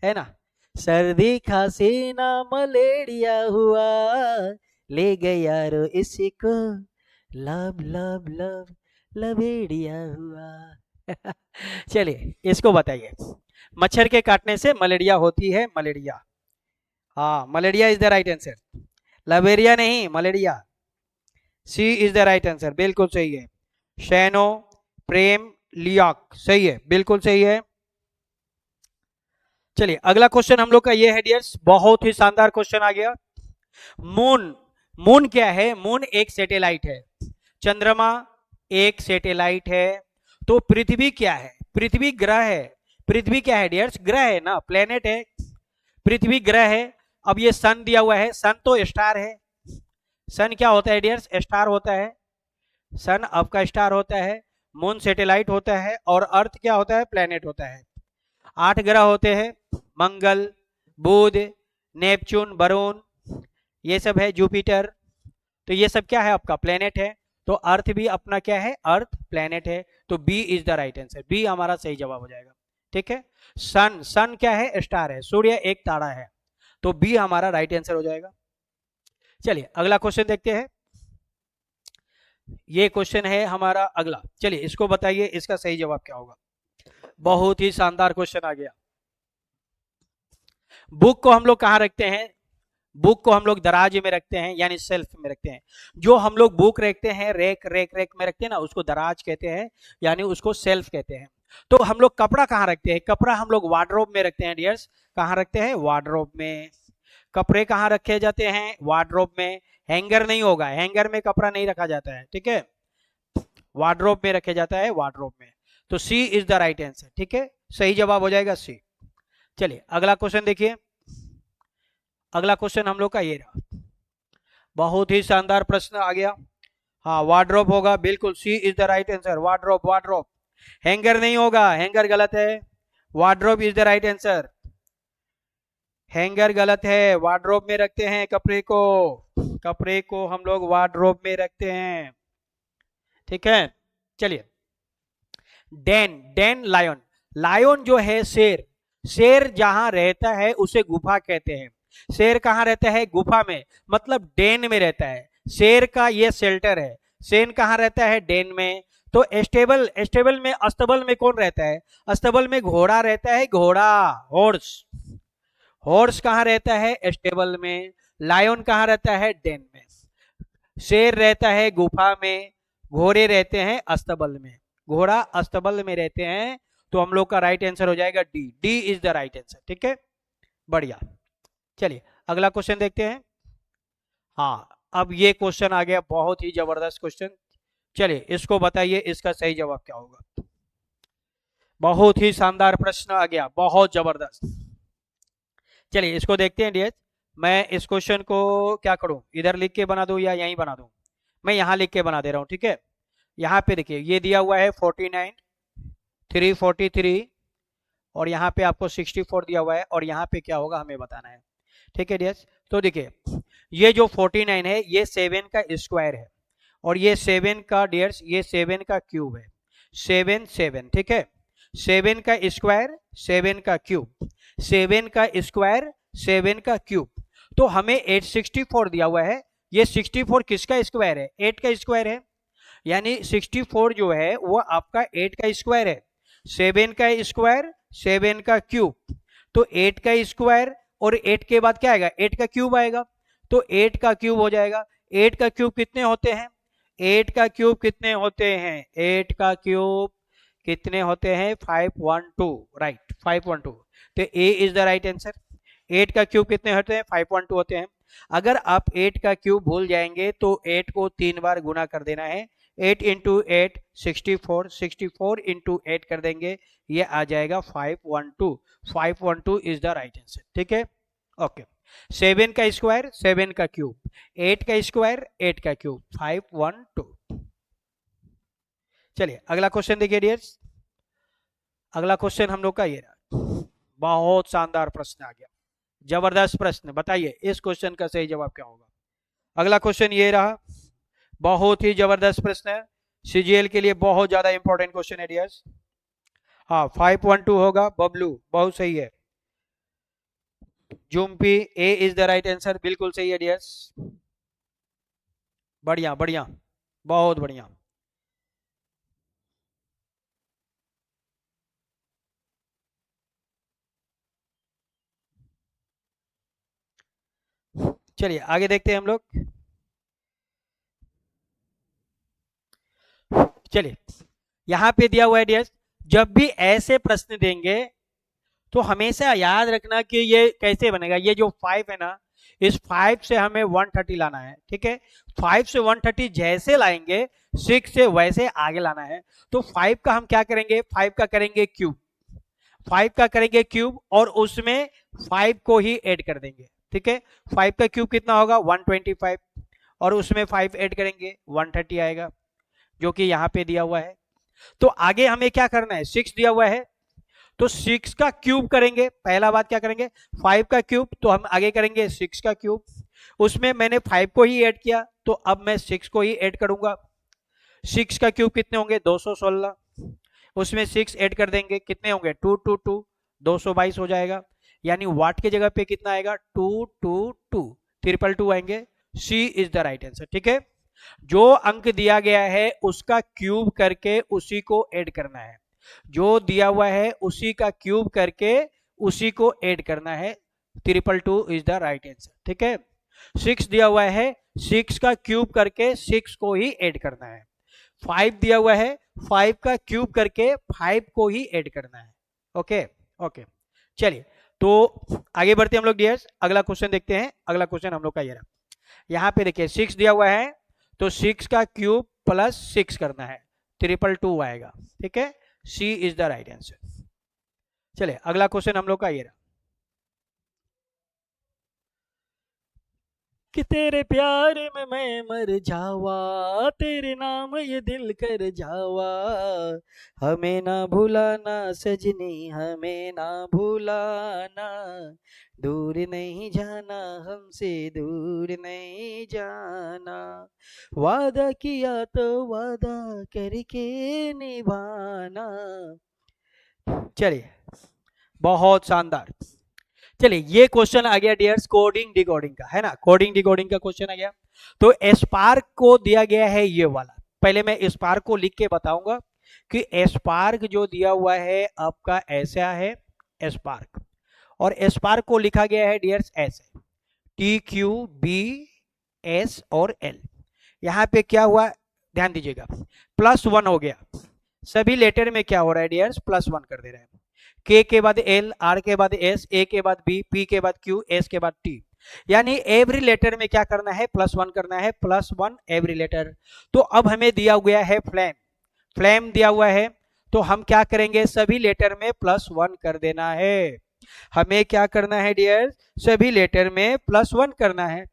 है ना। सर्दी खांसी ना मलेरिया हुआ, ले गया रो इसी को, लव लव लव लवेरिया हुआ। चलिए इसको बताइए, मच्छर के काटने से मलेरिया होती है, मलेरिया। हाँ, malaria is the right answer, लवेरिया नहीं, malaria. C is the right answer, बिल्कुल सही है। शैनो प्रेम लियाक, सही है, बिल्कुल सही है। चलिए अगला क्वेश्चन हम लोग का ये है डियर्स, बहुत ही शानदार क्वेश्चन आ गया। मून, मून क्या है? मून एक सैटेलाइट है। चंद्रमा एक सैटेलाइट है। तो पृथ्वी क्या है? पृथ्वी ग्रह है। पृथ्वी क्या है डियर्स? ग्रह है ना, प्लेनेट है। पृथ्वी ग्रह है। अब ये सन दिया हुआ है, सन तो स्टार है। सन क्या होता है डियर्स? स्टार होता है। सन आपका स्टार होता है, मून सैटेलाइट होता है, और अर्थ क्या होता है? प्लेनेट होता है। 8 ग्रह होते हैं, मंगल, बुध, नेपच्यून, वरुण, ये सब है, जुपिटर। तो ये सब क्या है? आपका प्लेनेट है। तो अर्थ भी अपना क्या है? अर्थ प्लेनेट है। तो B is the right answer, B हमारा सही जवाब हो जाएगा। ठीक है। सन, सन क्या है? स्टार है, सूर्य एक तारा है। तो बी हमारा राइट आंसर हो जाएगा। चलिए अगला क्वेश्चन देखते हैं। ये क्वेश्चन है हमारा अगला। चलिए इसको बताइए, इसका सही जवाब क्या होगा। बहुत ही शानदार क्वेश्चन आ गया। बुक को हम लोग कहाँ रखते हैं? बुक को हम लोग दराज में रखते हैं, यानी सेल्फ में रखते हैं। जो हम लोग बुक रखते हैं रेक रेक रेक में रखते हैं ना, उसको दराज कहते हैं, यानी उसको सेल्फ कहते हैं। तो हम लोग कपड़ा कहाँ रखते हैं? कपड़ा हम लोग वार्डरोब में रखते हैं डियर्स। कहाँ रखते हैं? वार्डरोब में। कपड़े कहाँ रखे जाते हैं? वार्डरोब में। हैंगर नहीं होगा, हैंगर में कपड़ा नहीं रखा जाता है, ठीक है। वार्डरोब में रखे जाता है, वार्डरोब में। तो सी इज द राइट आंसर, ठीक है, सही जवाब हो जाएगा सी। चलिए अगला क्वेश्चन देखिए। अगला क्वेश्चन हम लोग का ये रहा, बहुत ही शानदार प्रश्न आ गया। हाँ, वार्डरोब होगा, बिल्कुल सी is the right answer, wardrobe, wardrobe. Hanger नहीं होगा, हैंगर गलत है। Wardrobe is the right answer. Hanger गलत है, वार्डरोब में रखते हैं कपड़े को। कपड़े को हम लोग वार्डरोब में रखते हैं, ठीक है। चलिए, डेन, डेन लायन। लायन जो है शेर, शेर जहां रहता है उसे गुफा कहते हैं। शेर कहाँ रहता है? गुफा में, मतलब डेन में रहता है। शेर का ये शेल्टर है। शेर कहाँ रहता है? डेन में। तो स्टेबल, स्टेबल में, अस्तबल में कौन रहता है? अस्तबल में घोड़ा रहता है, घोड़ा, हॉर्स। हॉर्स कहाँ रहता है? स्टेबल में। लायन कहाँ रहता है? डेन में। शेर रहता है गुफा में, घोड़े रहते हैं अस्तबल में। घोड़ा अस्तबल में रहते हैं। तो हम लोग का राइट आंसर हो जाएगा D, D is the right answer, ठीक है, बढ़िया। चलिए अगला क्वेश्चन देखते हैं। हाँ, अब ये क्वेश्चन आ गया, बहुत ही जबरदस्त क्वेश्चन। चलिए इसको बताइए, इसका सही जवाब क्या होगा। बहुत ही शानदार प्रश्न आ गया, बहुत जबरदस्त। चलिए इसको देखते हैं डियर। मैं इस क्वेश्चन को क्या करूं, इधर लिख के बना दूं या यहीं बना दूं? मैं यहां लिख के बना दे रहा हूं, ठीक है। यहाँ पे देखिए, ये दिया हुआ है 49, 343, और यहाँ पे आपको 64 दिया हुआ है, और यहाँ पे क्या होगा हमें बताना है, ठीक है डियर्स। तो देखिए, ये जो 49 है ये 7 का स्क्वायर है, और ये 7 का डियर्स, ये 7 का क्यूब है। 7 7, ठीक है, 7 का स्क्वायर 7 का क्यूब, 7 का स्क्वायर 7 का क्यूब। तो हमें 864 दिया हुआ है। ये 64 किसका स्क्वायर है? 8 का स्क्वायर है। यानी 64 जो है वो आपका 8 का स्क्वायर है। 7 का स्क्वायर 7 का क्यूब, तो 8 का स्क्वायर, और 8 के बाद क्या आएगा? 8 का क्यूब आएगा। तो 8 का क्यूब हो जाएगा। 8 का क्यूब कितने होते हैं? 8 का क्यूब कितने होते हैं? 8 का क्यूब कितने होते हैं? 512, राइट, 512। तो ए इज द राइट आंसर। 8 का क्यूब कितने होते हैं? 512 होते हैं। अगर आप 8 का क्यूब भूल जाएंगे तो 8 को 3 बार गुना कर देना है। 8 इंटू 8 64, 64 इंटू 8 कर देंगे, ये आ जाएगा 512। 512 इज द राइट आंसर, ठीक है, ओके। 7 का स्क्वायर 7 का क्यूब, 8 का स्क्वायर 8 का क्यूब, 512। चलिए अगला क्वेश्चन देखिए डियर्स। अगला क्वेश्चन हम लोग का ये रहा, बहुत शानदार प्रश्न आ गया, जबरदस्त प्रश्न। बताइए इस क्वेश्चन का सही जवाब क्या होगा। अगला क्वेश्चन ये रहा, बहुत ही जबरदस्त प्रश्न है, सीजीएल के लिए बहुत ज्यादा इंपॉर्टेंट क्वेश्चन है डियर्स। हाँ 512 होगा। बबलू बहुत सही है। जुम्पी, ए इज द राइट आंसर, बिल्कुल सही है डियर्स। बढ़िया बढ़िया, बहुत बढ़िया। चलिए आगे देखते हैं हम लोग। चलिए यहाँ पे दिया हुआ है डियर्स, जब भी ऐसे प्रश्न देंगे तो हमेशा याद रखना कि ये कैसे बनेगा। ये जो 5 है ना, इस 5 से हमें 130 लाना है, ठीक है। 5 से 130 जैसे लाएंगे, 6 से वैसे आगे लाना है। तो 5 का हम क्या करेंगे, 5 का करेंगे क्यूब, 5 का करेंगे क्यूब और उसमें 5 को ही ऐड कर देंगे, ठीक है। 5 का क्यूब कितना होगा, 125, और उसमें 5 ऐड करेंगे 130 आएगा, जो कि यहाँ पे दिया हुआ है। तो आगे हमें क्या करना है, 6 दिया हुआ है तो 6 का क्यूब करेंगे। पहला बात क्या करेंगे, 5 का क्यूब, तो हम आगे करेंगे 6 का क्यूब। उसमें मैंने 5 को ही ऐड किया तो अब मैं 6 को ही ऐड करूंगा। 6 का क्यूब कितने होंगे, 216, उसमें 6 ऐड कर देंगे, कितने होंगे, 2 2 2, 222 हो जाएगा। यानी वाट की जगह पे कितना आएगा, 2 2 2, 222 आएंगे। सी इज द राइट आंसर, ठीक है। जो अंक दिया गया है उसका क्यूब करके उसी को ऐड करना है, जो दिया हुआ है उसी का क्यूब करके उसी को ऐड करना है। 222 इज द राइट आंसर, ठीक है। 6 दिया हुआ है, 6 का क्यूब करके 6 को ही ऐड करना है। 5 दिया हुआ है, 5 का क्यूब करके 5 को ही ऐड करना है। ओके ओके, चलिए तो आगे बढ़ते हैं हम लोग डियर्स। अगला क्वेश्चन देखते हैं। अगला क्वेश्चन हम लोग का ये रहा। यहाँ पे देखिए 6 दिया हुआ है तो 6 का क्यूब प्लस 6 करना है, 222 आएगा, ठीक है। C is the right answer. चलिए अगला क्वेश्चन हम लोग का ये रहा कि तेरे प्यार में मैं मर जावा, तेरे नाम ये दिल कर जावा, हमें ना भुलाना सजनी, हमें ना भुलाना, दूर नहीं जाना हमसे, दूर नहीं जाना, वादा किया तो वादा करके निभाना। चलिए बहुत शानदार। चलिए ये क्वेश्चन आ गया डियर्स कोडिंग डिकोडिंग का, है ना, कोडिंग डिकोडिंग का क्वेश्चन आ गया। तो स्पार्क को दिया गया है ये वाला। पहले मैं स्पार्क को लिख के बताऊंगा कि स्पार्क जो दिया हुआ है आपका ऐसा है स्पार्क, और स्पार्क को लिखा गया है डियर्स ऐसे, टी क्यू बी एस और एल। यहाँ पे क्या हुआ, ध्यान दीजिएगा, +1 हो गया। सभी लेटर में क्या हो रहा है डियर्स, +1 कर दे रहे हैं। के बाद एल, आर के बाद एस, ए के बाद बी, पी के बाद क्यू, एस के बाद टी। यानी एवरी लेटर में क्या करना है, +1 करना है, +1 एवरी लेटर। तो अब हमें दिया गया है फ्लेम, फ्लेम दिया हुआ है, तो हम क्या करेंगे, सभी लेटर में +1 कर देना है। हमें क्या करना है डियर, सभी लेटर में +1 करना है,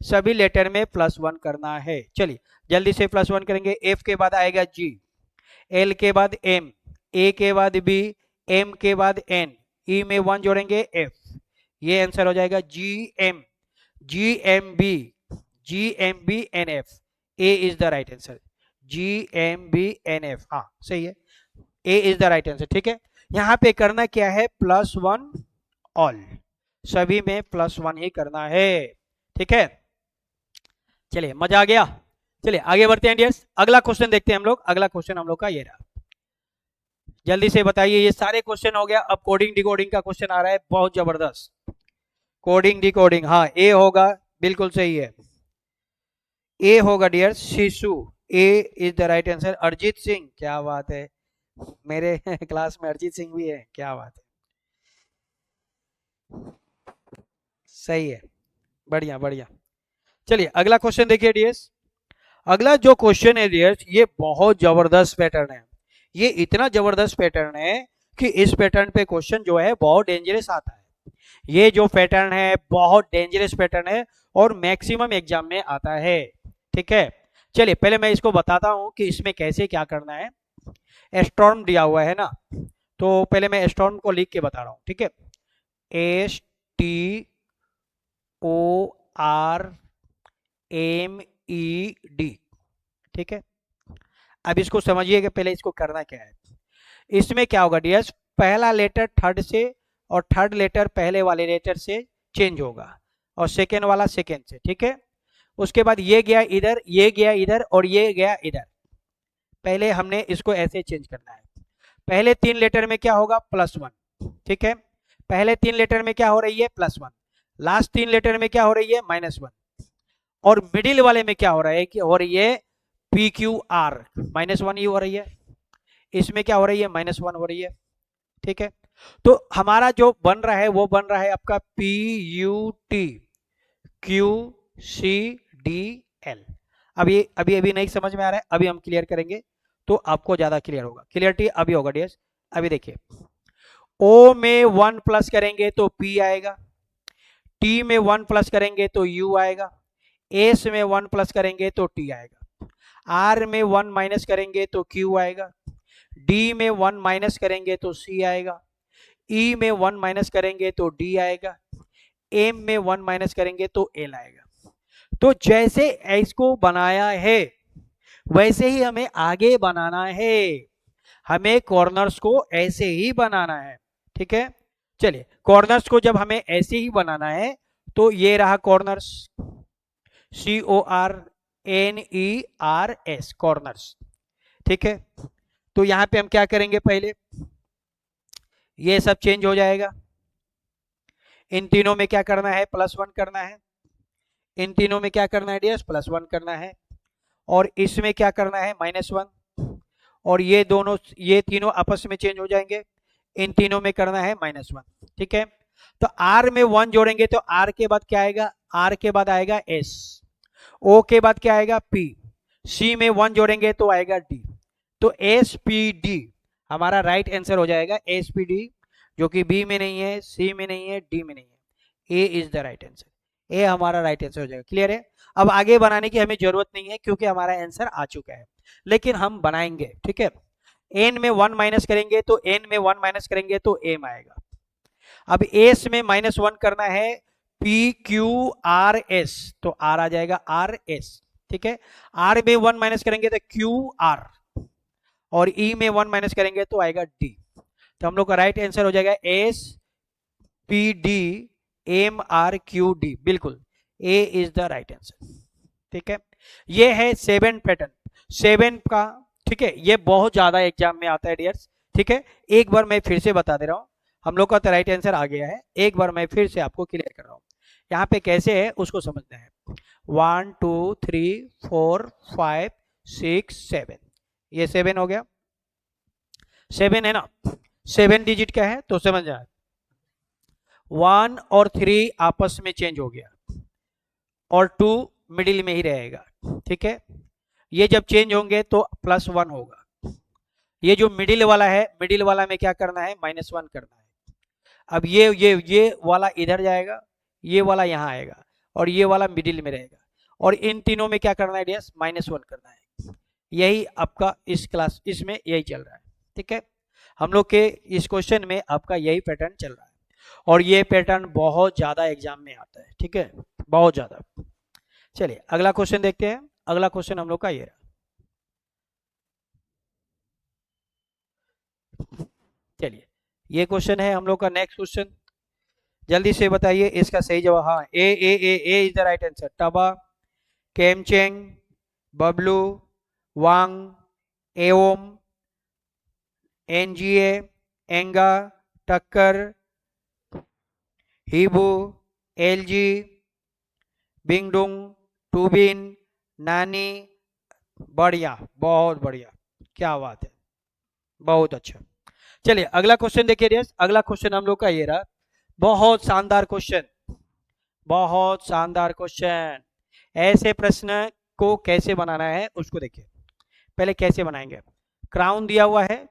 सभी लेटर में +1 करना है। चलिए जल्दी से +1 करेंगे। एफ के बाद आएगा जी, एल के बाद एम, ए के बाद बी, एम के बाद एन, ई में 1 जोड़ेंगे एफ, ये आंसर हो जाएगा G M, G M B, G M B N F. A is the right answer, G M B N F, हाँ सही है, A is the right answer, ठीक है। यहाँ पे करना क्या है, +1 ऑल, सभी में +1 ही करना है, ठीक है। चलिए मजा आ गया। चलिए आगे बढ़ते हैं डियर्स। अगला क्वेश्चन देखते हैं हम लोग। अगला क्वेश्चन हम लोग का ये रहा, जल्दी से बताइए। ये सारे क्वेश्चन हो गया, अब कोडिंग डिकोडिंग का क्वेश्चन आ रहा है बहुत जबरदस्त। कोडिंग डिकोडिंग, हाँ ए होगा, बिल्कुल सही है, ए होगा dear, Shishu, A is the right answer. Arijit Singh, क्या बात है, मेरे क्लास में अरिजीत सिंह भी है, क्या बात है, सही है, बढ़िया बढ़िया। चलिए अगला क्वेश्चन देखिए डियर्स। अगला जो क्वेश्चन है डियर्स, ये बहुत जबरदस्त पैटर्न है। ये इतना जबरदस्त पैटर्न है कि इस पैटर्न पे क्वेश्चन जो है बहुत डेंजरस आता है। ये जो पैटर्न है बहुत डेंजरस पैटर्न है और मैक्सिमम एग्जाम में आता है, ठीक है। चलिए पहले मैं इसको बताता हूं कि इसमें कैसे क्या करना है। स्टॉर्म दिया हुआ है ना, तो पहले मैं स्टॉर्म को लिख के बता रहा हूं, ठीक है। STORMED, ठीक है। अब इसको समझिए कि पहले इसको करना क्या है। इसमें क्या होगा डियर्स, पहला लेटर थर्ड से और थर्ड लेटर पहले वाले लेटर से चेंज होगा और सेकेंड वाला सेकेंड से, ठीक है। उसके बाद ये गया इधर, ये गया इधर और ये गया इधर। पहले हमने इसको ऐसे चेंज करना है। पहले 3 लेटर में क्या होगा, +1, ठीक है। पहले 3 लेटर में क्या हो रही है, +1। लास्ट 3 लेटर में क्या हो रही है, -1। और मिडिल वाले में क्या हो रहा है कि हो रही है PQR, -1 ही हो रही है। इसमें क्या हो रही है, -1 हो रही है, ठीक है। तो हमारा जो बन रहा है वो बन रहा है आपका PUTQCDL। अभी अभी अभी नहीं समझ में आ रहा है, अभी हम क्लियर करेंगे तो आपको ज्यादा क्लियर होगा। क्लियरिटी अभी होगा डियर्स। अभी देखिए, O में 1 प्लस करेंगे तो P आएगा, T में 1 प्लस करेंगे तो U आएगा, S में 1 प्लस करेंगे तो T आएगा, R में 1 माइनस करेंगे तो Q आएगा, D में 1 माइनस करेंगे तो C आएगा, E में 1 माइनस करेंगे तो D आएगा, M में 1 माइनस करेंगे तो L आएगा। तो जैसे इसको बनाया है वैसे ही हमें आगे बनाना है, हमें कॉर्नर्स को ऐसे ही बनाना है, ठीक है। चलिए, कॉर्नर्स को जब हमें ऐसे ही बनाना है तो ये रहा कॉर्नर्स, CORNERS, कॉर्नर्स, ठीक है। तो यहां पे हम क्या करेंगे, पहले ये सब चेंज हो जाएगा। इन तीनों में क्या करना है, +1 करना है। इन तीनों में क्या करना है डियर्स, +1 करना है। और इसमें क्या करना है, -1। और ये दोनों, ये तीनों आपस में चेंज हो जाएंगे। इन तीनों में करना है -1, ठीक है। तो R में 1 जोड़ेंगे तो R के बाद क्या आएगा, R के बाद आएगा S, O के बाद क्या आएगा, P, C में 1 जोड़ेंगे तो आएगा D। तो SPD हमारा राइट आंसर हो जाएगा, SPD, जो कि B में नहीं है, C में नहीं है, D में नहीं है। A is the right answer, A हमारा राइट आंसर हो जाएगा। क्लियर है। अब आगे बनाने की हमें जरूरत नहीं है क्योंकि हमारा आंसर आ चुका है, लेकिन हम बनाएंगे, ठीक है। n में 1 माइनस करेंगे तो n में 1 माइनस करेंगे तो m आएगा। अब s में -1 करना है, PQRS, तो r आ जाएगा RS, ठीक है। r में 1 माइनस करेंगे तो QR, और e में 1 माइनस करेंगे तो आएगा d। तो हम लोग का राइट आंसर हो जाएगा SPDMRQD, बिल्कुल ए इज द राइट आंसर, ठीक है। ये है 7 पैटर्न, 7 का, ठीक है। ये बहुत ज्यादा एग्जाम में आता है डियर्स, ठीक है। एक बार मैं फिर से बता दे रहा हूँ, हम लोग का तो राइट आंसर आ गया है, एक बार मैं फिर से आपको क्लियर कर रहा हूँ। यहाँ पे कैसे है उसको समझना है। 1 2 3 4 5 6 7, ये 7 हो गया, 7 है ना। 7 डिजिट का है तो समझ जाए, 1 और 3 आपस में चेंज हो गया और 2 मिडिल में ही रहेगा, ठीक है। ये जब चेंज होंगे तो +1 होगा। ये जो मिडिल वाला है, मिडिल वाला में क्या करना है, -1 करना है। अब ये वाला इधर जाएगा, ये वाला यहाँ आएगा और ये वाला मिडिल में रहेगा। और इन तीनों में क्या करना है डियर्स, -1 करना है। यही आपका इस क्लास, इसमें यही चल रहा है, ठीक है। हम लोग के इस क्वेश्चन में आपका यही पैटर्न चल रहा है और ये पैटर्न बहुत ज्यादा एग्जाम में आता है, ठीक है, बहुत ज्यादा। चलिए अगला क्वेश्चन देखते हैं। अगला क्वेश्चन हम लोग का ये रहा। चलिए ये क्वेश्चन है हम लोग का नेक्स्ट क्वेश्चन, जल्दी से बताइए इसका सही जवाब। हाँ, A is the right answer. Taba, Kemcheng, Bablu, Wang, एओम, एनजीए, एंगा, टक्कर, हिबू, एलजी, बिंगडुंग, टूबिन, नानी। बढ़िया, बहुत बढ़िया, क्या बात है, बहुत अच्छा। चलिए अगला क्वेश्चन देखिए डियर्स। अगला क्वेश्चन हम लोग का ये रहा, बहुत शानदार क्वेश्चन, बहुत शानदार क्वेश्चन। ऐसे प्रश्न को कैसे बनाना है उसको देखिए। पहले कैसे बनाएंगे, क्राउन दिया हुआ है,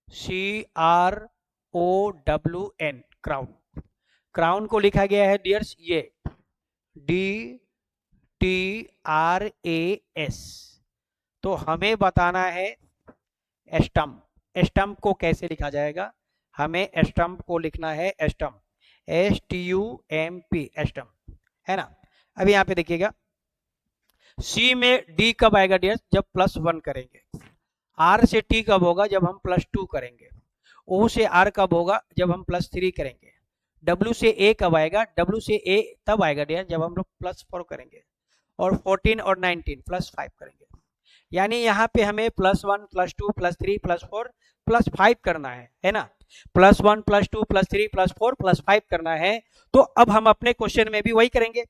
CROWN, क्राउन। क्राउन को लिखा गया है डियर्स ये DTRAS। तो हमें बताना है स्टम्प। स्टम्प को कैसे लिखा जाएगा, हमें स्टम्प को लिखना है स्टम्प, STUMP, स्टम्प, है ना। अभी यहाँ पे देखिएगा, C में D कब आएगा डियर, जब +1 करेंगे। आर से टी कब होगा? जब हम +2 करेंगे। ओ से आर कब होगा? जब हम +3 करेंगे। डब्ल्यू से ए कब आएगा? डब्ल्यू से ए तब आएगा डियर जब हम लोग +4 करेंगे। और 14 और 19 +5 करेंगे। यानी यहाँ पे हमें +1 +2 +3 +4 +5 करना है ना? +1 +2 +3 +4 +5 करना है। तो अब हम अपने क्वेश्चन में भी वही करेंगे।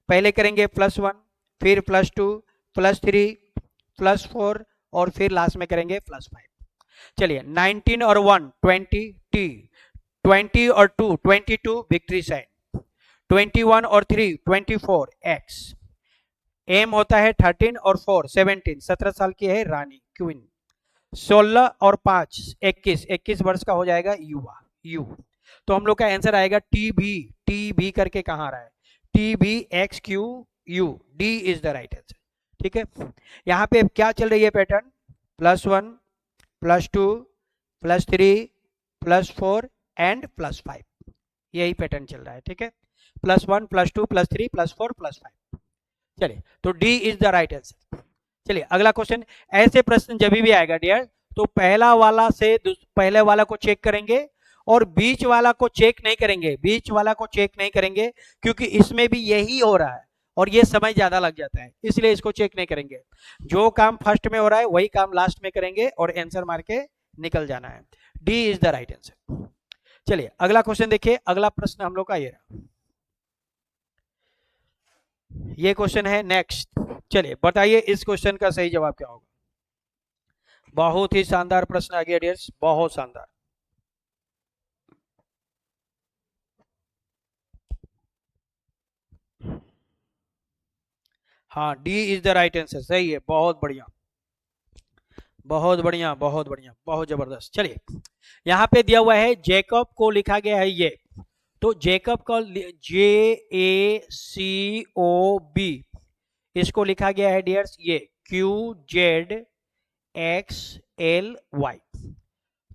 पहले करेंगे +1, फिर +2 +3 +4 और फिर लास्ट में करेंगे +5। चलिए 19 और 1 20 टी, 20 और 2 22 विक्ट्री साइन, 21 और 3 24 एक्स, एम होता है 13 और 4 17, 17 साल की है रानी क्वीन, 16 और 5 21, 21 वर्ष का हो जाएगा युवा यू। तो हम लोग का आंसर आएगा टी भी करके कहाँ आ रहा है? टी भी x Q U, D is the right answer. ठीक है, यहाँ पे क्या चल रही है पैटर्न? +1 +2 +3 +4 एंड +5, यही पैटर्न चल रहा है। ठीक है, +1 +2 +3 +4 +5। चलिए, तो D is the right answer. चलिए अगला क्वेश्चन। ऐसे प्रश्न जब भी आएगा डियर तो पहला वाला से पहले वाला को चेक करेंगे और बीच वाला को चेक नहीं करेंगे, बीच वाला को चेक नहीं करेंगे क्योंकि इसमें भी यही हो रहा है और ये समय ज्यादा लग जाता है, इसलिए इसको चेक नहीं करेंगे। जो काम फर्स्ट में हो रहा है वही काम लास्ट में करेंगे और आंसर मार के निकल जाना है। D is the right answer. चलिए अगला क्वेश्चन देखिए। अगला प्रश्न हम लोग का ये रहा, ये क्वेश्चन है नेक्स्ट। चलिए बताइए इस क्वेश्चन का सही जवाब क्या होगा? बहुत ही शानदार प्रश्न आ गया डियर्स, बहुत शानदार। हाँ, D is the right answer, सही है, बहुत बढ़िया बहुत बढ़िया बहुत बढ़िया, बहुत जबरदस्त। चलिए यहाँ पे दिया हुआ है जेकब को लिखा गया है ये, तो जेकब का JACOB इसको लिखा गया है डियर्स ये QZXLY।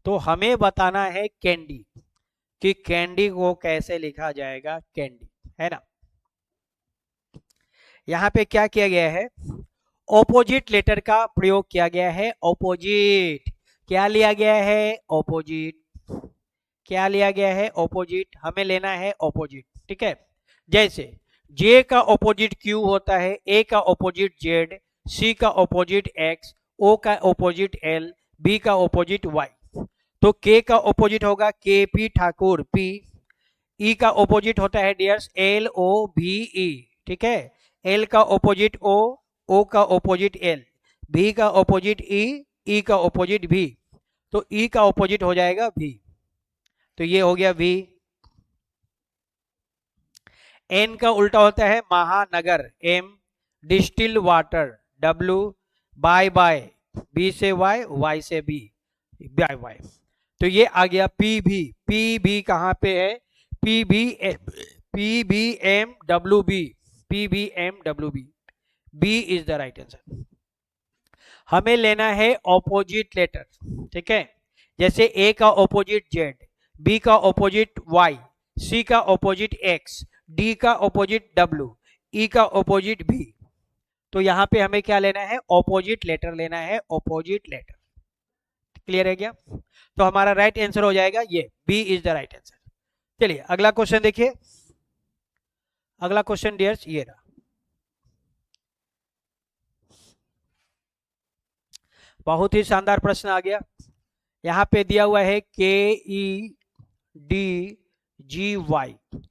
तो हमें बताना है कैंडी, कि कैंडी को कैसे लिखा जाएगा, कैंडी, है ना? यहाँ पे क्या किया गया है? ऑपोजिट लेटर का प्रयोग किया गया है। ऑपोजिट क्या लिया गया है? ऑपोजिट क्या लिया गया है? ऑपोजिट, हमें लेना है ऑपोजिट। ठीक है, जैसे जे का ऑपोजिट क्यू होता है, ए का ऑपोजिट जेड, सी का ऑपोजिट एक्स, ओ का ऑपोजिट एल, बी का ऑपोजिट वाई। तो के का ऑपोजिट होगा के पी ठाकुर पी, ई का ऑपोजिट होता है डियर्स LOVE। ठीक है, एल का ऑपोजिट ओ का ऑपोजिट एल, भी का ऑपोजिट ई का ऑपोजिट भी। तो ई का ऑपोजिट हो जाएगा भी, तो ये हो गया वी। एन का उल्टा होता है महानगर, M, distil water, W, bye bye, B से वाई, वाई से बी, बाय बाय। तो ये आ गया पी भी कहाँ पे है? PBMWB, PBMWB, B is the right answer. हमें लेना है ऑपोजिट लेटर। ठीक है, जैसे ए का ऑपोजिट जेड, बी का ऑपोजिट वाई, सी का ऑपोजिट एक्स, डी का ऑपोजिट डब्ल्यू, ई का ऑपोजिट भी। तो यहां पे हमें क्या लेना है? ऑपोजिट लेटर लेना है, ऑपोजिट लेटर। क्लियर है क्या? तो हमारा राइट आंसर हो जाएगा ये, B is the right answer. चलिए अगला क्वेश्चन देखिए। अगला क्वेश्चन डियर्स ये रहा, बहुत ही शानदार प्रश्न आ गया। यहाँ पे दिया हुआ है KEDGY।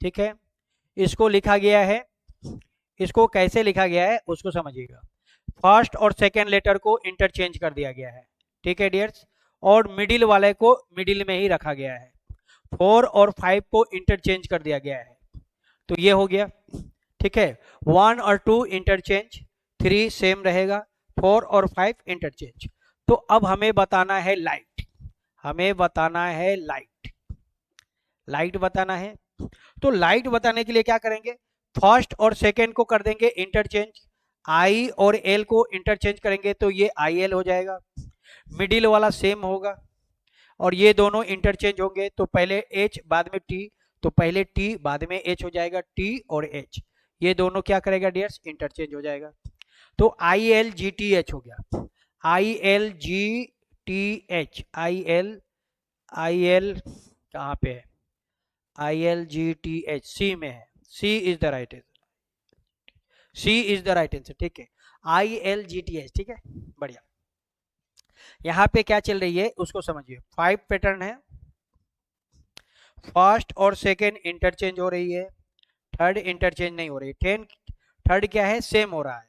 ठीक है, इसको लिखा गया है, इसको कैसे लिखा गया है उसको समझिएगा। फर्स्ट और सेकेंड लेटर को इंटरचेंज कर दिया गया है। ठीक है डियर्स, और मिडिल वाले को मिडिल में ही रखा गया है। 4 और 5 को इंटरचेंज कर दिया गया है, तो ये हो गया। ठीक है, 1 और 2 इंटरचेंज, 3 सेम रहेगा, 4 और 5 इंटरचेंज। तो अब हमें बताना है लाइट, हमें बताना है लाइट, लाइट बताना है। तो लाइट बताने के लिए क्या करेंगे? फर्स्ट और सेकेंड को कर देंगे इंटरचेंज, आई और एल को इंटरचेंज करेंगे तो ये IL हो जाएगा। मिडिल वाला सेम होगा और ये दोनों इंटरचेंज होंगे, तो पहले H बाद में T, तो पहले T बाद में H हो जाएगा, T और H, ये दोनों क्या करेगा डियर्स? इंटरचेंज हो जाएगा। तो ILGTH हो गया, ILGTH कहाँ पे है, ILGTH, सी में है, C is the right answer, C is the right answer, ठीक है, ILGTH, ठीक है, बढ़िया। यहाँ पे क्या चल रही है उसको समझिए, 5 पैटर्न है, फर्स्ट और सेकेंड इंटरचेंज हो रही है, थर्ड इंटरचेंज नहीं हो रही, थर्ड क्या है, सेम हो रहा है,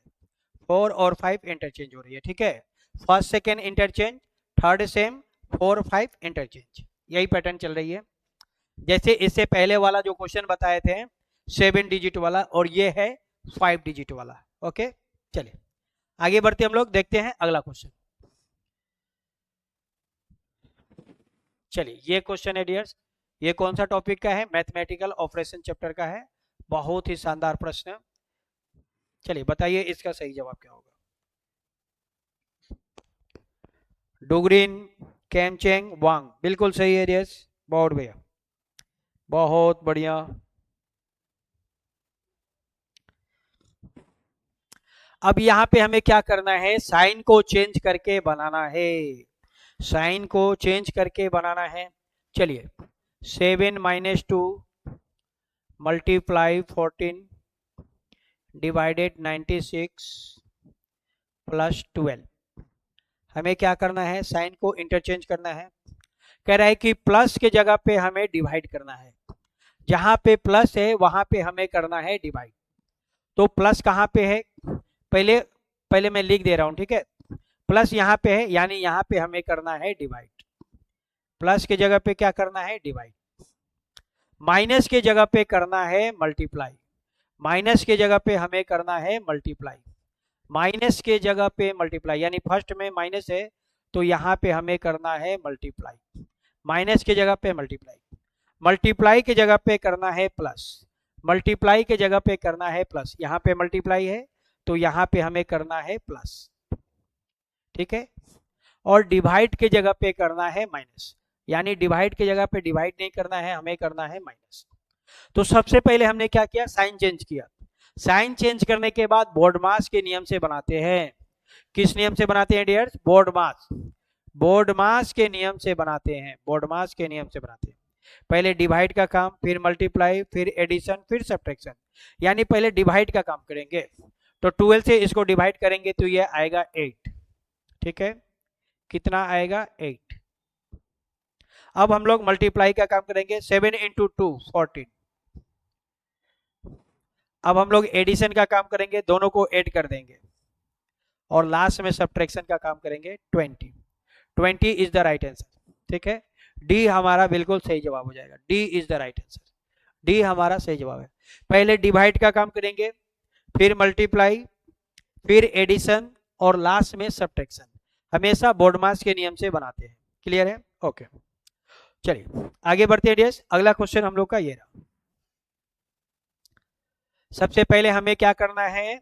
4 और 5 इंटरचेंज हो रही है, ठीक है, first second interchange, third same, 4 5 interchange, यही पैटर्न चल रही है। जैसे इससे पहले वाला जो क्वेश्चन बताए थे 7 डिजिट वाला, और ये है 5 डिजिट वाला, ओके। चलिए आगे बढ़ते हम लोग, देखते हैं अगला क्वेश्चन। चलिए ये क्वेश्चन है डियर्स, ये कौन सा टॉपिक का है, मैथमेटिकल ऑपरेशन चैप्टर का है, बहुत ही शानदार प्रश्न। चलिए बताइए इसका सही जवाब क्या होगा। डुगरिन केमचेंग वांग, बिल्कुल सही है डियर्स, बहुत बढ़िया, बहुत बढ़िया। अब यहाँ पे हमें क्या करना है, साइन को चेंज करके बनाना है, साइन को चेंज करके बनाना है। चलिए 7 - 2 मल्टीप्लाई 14 डिवाइडेड 96 प्लस 12, हमें क्या करना है, साइन को इंटरचेंज करना है। कह रहा है कि प्लस के जगह पे हमें डिवाइड करना है, जहां पे प्लस है वहां पे हमें करना है डिवाइड। तो प्लस कहाँ पे है, पहले पहले मैं लिख दे रहा हूं, ठीक है, प्लस यहाँ पे है, यानी यहाँ पे हमें करना है डिवाइड, प्लस के जगह पे क्या करना है, डिवाइड। माइनस के जगह पे करना है मल्टीप्लाई, माइनस के जगह पे हमें करना है मल्टीप्लाई, माइनस के जगह पे मल्टीप्लाई, यानी फर्स्ट में माइनस है तो यहाँ पे हमें करना है मल्टीप्लाई, माइनस के जगह पे मल्टीप्लाई, मल्टीप्लाई के जगह पे करना है प्लस, मल्टीप्लाई के जगह पे करना है प्लस, यहाँ पे मल्टीप्लाई है तो यहाँ पे हमें करना है प्लस, ठीक है, और डिवाइड के जगह पे करना है माइनस, यानी डिवाइड के जगह पे डिवाइड नहीं करना है, हमें करना है माइनस। तो सबसे पहले हमने क्या किया, साइन चेंज किया, साइन चेंज करने के बाद बोर्ड मास के नियम से बनाते हैं। किस नियम से बनाते हैं डियर्स, बोर्ड मास, बोर्ड मास के नियम से बनाते हैं, बोर्ड मास के नियम से बनाते हैं। पहले डिवाइड का काम, फिर मल्टीप्लाई, फिर एडिशन, फिर सब्ट्रैक्शन, यानी पहले डिवाइड का काम करेंगे। तो 12 से इसको डिवाइड करेंगे तो ये आएगा 8, ठीक है, कितना आएगा 8। अब हम लोग मल्टीप्लाई का काम करेंगे, 7 × 2 14। अब हम लोग एडिशन का काम करेंगे, दोनों को ऐड कर देंगे, और लास्ट में सब्ट्रैक्शन का काम करेंगे, 20। 20 इज द राइट आंसर, ठीक है, डी हमारा बिल्कुल सही जवाब हो जाएगा, D is the right answer, D हमारा सही जवाब है। पहले डिवाइड का काम करेंगे, फिर मल्टीप्लाई, फिर एडिशन, और लास्ट में सब्ट्रैक्शन, हमेशा बोर्ड मास के नियम से बनाते हैं। क्लियर है, ओके। चलिए आगे बढ़ते हैं डियर्स, अगला क्वेश्चन हम लोग का ये रहा। सबसे पहले हमें क्या करना है,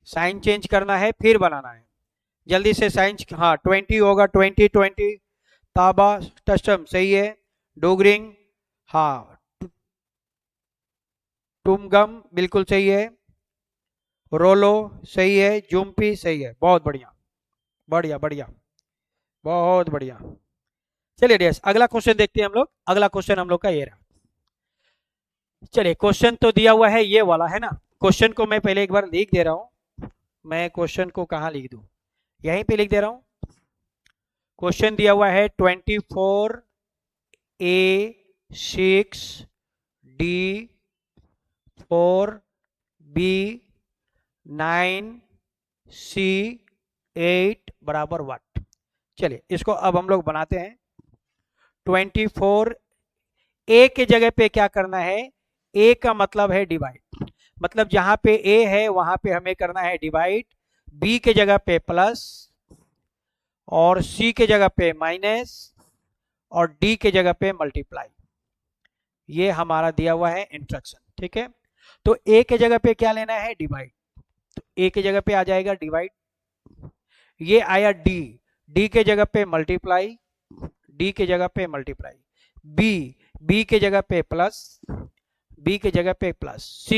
साइन चेंज करना है, फिर बनाना है, जल्दी से साइन, हाँ 20 होगा, 20 20, ताबा टस्टम सही है, डोगरिंग हाँ, टुमगम बिल्कुल सही है, रोलो सही है, जुम्पी सही है, बहुत बढ़िया बढ़िया बढ़िया, बहुत बढ़िया। चलिए डियर्स अगला क्वेश्चन देखते हैं हम लोग, अगला क्वेश्चन हम लोग का ये रहा। चलिए क्वेश्चन तो दिया हुआ है ये वाला है ना, क्वेश्चन को मैं पहले एक बार लिख दे रहा हूं, मैं क्वेश्चन को कहाँ लिख दूं, यहीं पे लिख दे रहा हूं। क्वेश्चन दिया हुआ है 24 A 6 D 4 B 9 C 8 बराबर 1। चलिए इसको अब हम लोग बनाते हैं। 24 A के जगह पे क्या करना है, A का मतलब है डिवाइड, मतलब जहां पे A है वहां पे हमें करना है डिवाइड, B के जगह पे प्लस, और C के जगह पे माइनस, और D के जगह पे मल्टीप्लाई, ये हमारा दिया हुआ है इंस्ट्रक्शन, ठीक है। तो A के जगह पे क्या लेना है, डिवाइड, तो A के जगह पे आ जाएगा डिवाइड, ये आया D, D के जगह पे मल्टीप्लाई, D के जगह पे मल्टीप्लाई, B के जगह पे प्लस, B के जगह पे प्लस,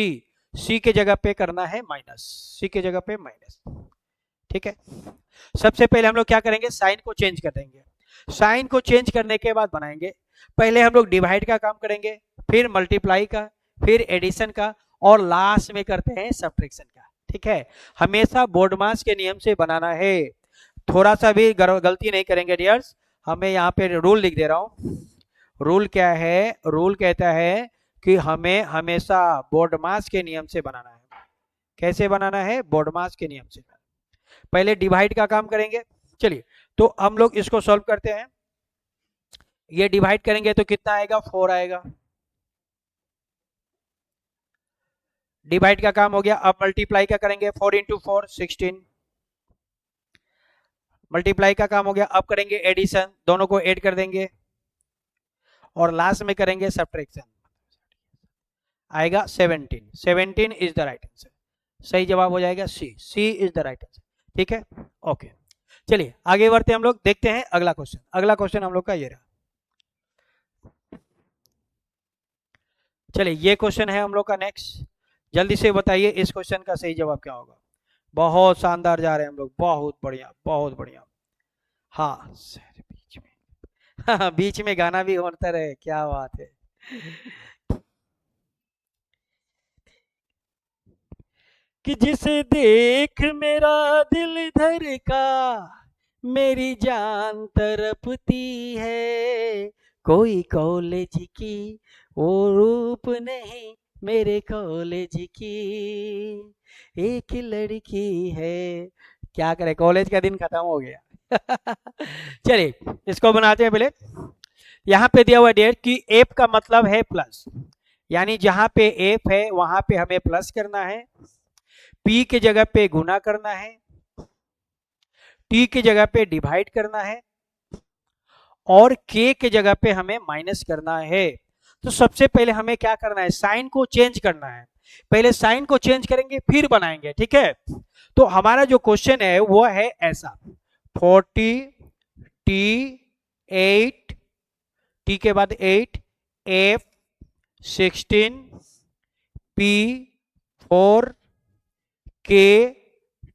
C के जगह पे करना है माइनस, C के जगह पे माइनस, ठीक है। सबसे पहले हम लोग क्या करेंगे, साइन को चेंज कर देंगे। साइन को चेंज करने के बाद बनाएंगे, पहले हम लोग डिवाइड का काम करेंगे, फिर मल्टीप्लाई का, फिर एडिशन का, और लास्ट में करते हैं सब्ट्रैक्शन का। ठीक है, हमेशा बोर्डमास के नियम से बनाना है, थोड़ा सा भी गलती नहीं करेंगे डियर्स। हमें यहाँ पे रूल लिख दे रहा हूँ। रूल क्या है, रूल कहता है कि हमें हमेशा बोर्डमास के नियम से बनाना है। कैसे बनाना है, बोर्डमास के नियम से। पहले डिवाइड का काम करेंगे। चलिए, तो हम लोग इसको सॉल्व करते हैं। ये डिवाइड करेंगे तो कितना आएगा, 4 आएगा। डिवाइड का काम हो गया। अब मल्टीप्लाई का करेंगे, 4 इंटू 4 16। मल्टीप्लाई का काम हो गया। अब करेंगे एडिशन, दोनों को ऐड कर देंगे, और लास्ट में करेंगे सब्ट्रैक्शन, आएगा 17। 17 इज द राइट आंसर। सही जवाब हो जाएगा सी। सी इज द राइट आंसर। ठीक है, ओके। चलिए आगे बढ़ते हम लोग, देखते हैं अगला क्वेश्चन। अगला क्वेश्चन हम लोग का ये रहा। चलिए ये क्वेश्चन है हम लोग का नेक्स्ट। जल्दी से बताइए इस क्वेश्चन का सही जवाब क्या होगा। बहुत शानदार जा रहे हैं हम लोग, बहुत बढ़िया, बहुत बढ़िया। हाँ सर, बीच में हाँ, बीच में गाना भी होता रहे, क्या बात है। कि जिसे देख मेरा दिल धड़का, मेरी जान तड़पती है, कोई कॉलेज की वो रूप नहीं, मेरे कॉलेज की एक लड़की है। क्या करे, कॉलेज का दिन खत्म हो गया। चलिए इसको बनाते हैं पहले। यहाँ पे दिया हुआ डेट कि एफ का मतलब है प्लस, यानी जहां पे एफ है वहां पे हमें प्लस करना है, पी के जगह पे गुना करना है, टी की जगह पे डिवाइड करना है, और के के जगह पे हमें माइनस करना है। तो सबसे पहले हमें क्या करना है, साइन को चेंज करना है। पहले साइन को चेंज करेंगे फिर बनाएंगे, ठीक है। तो हमारा जो क्वेश्चन है वो है ऐसा, 40 टी 8 टी के बाद 8 एफ 16 पी 4 के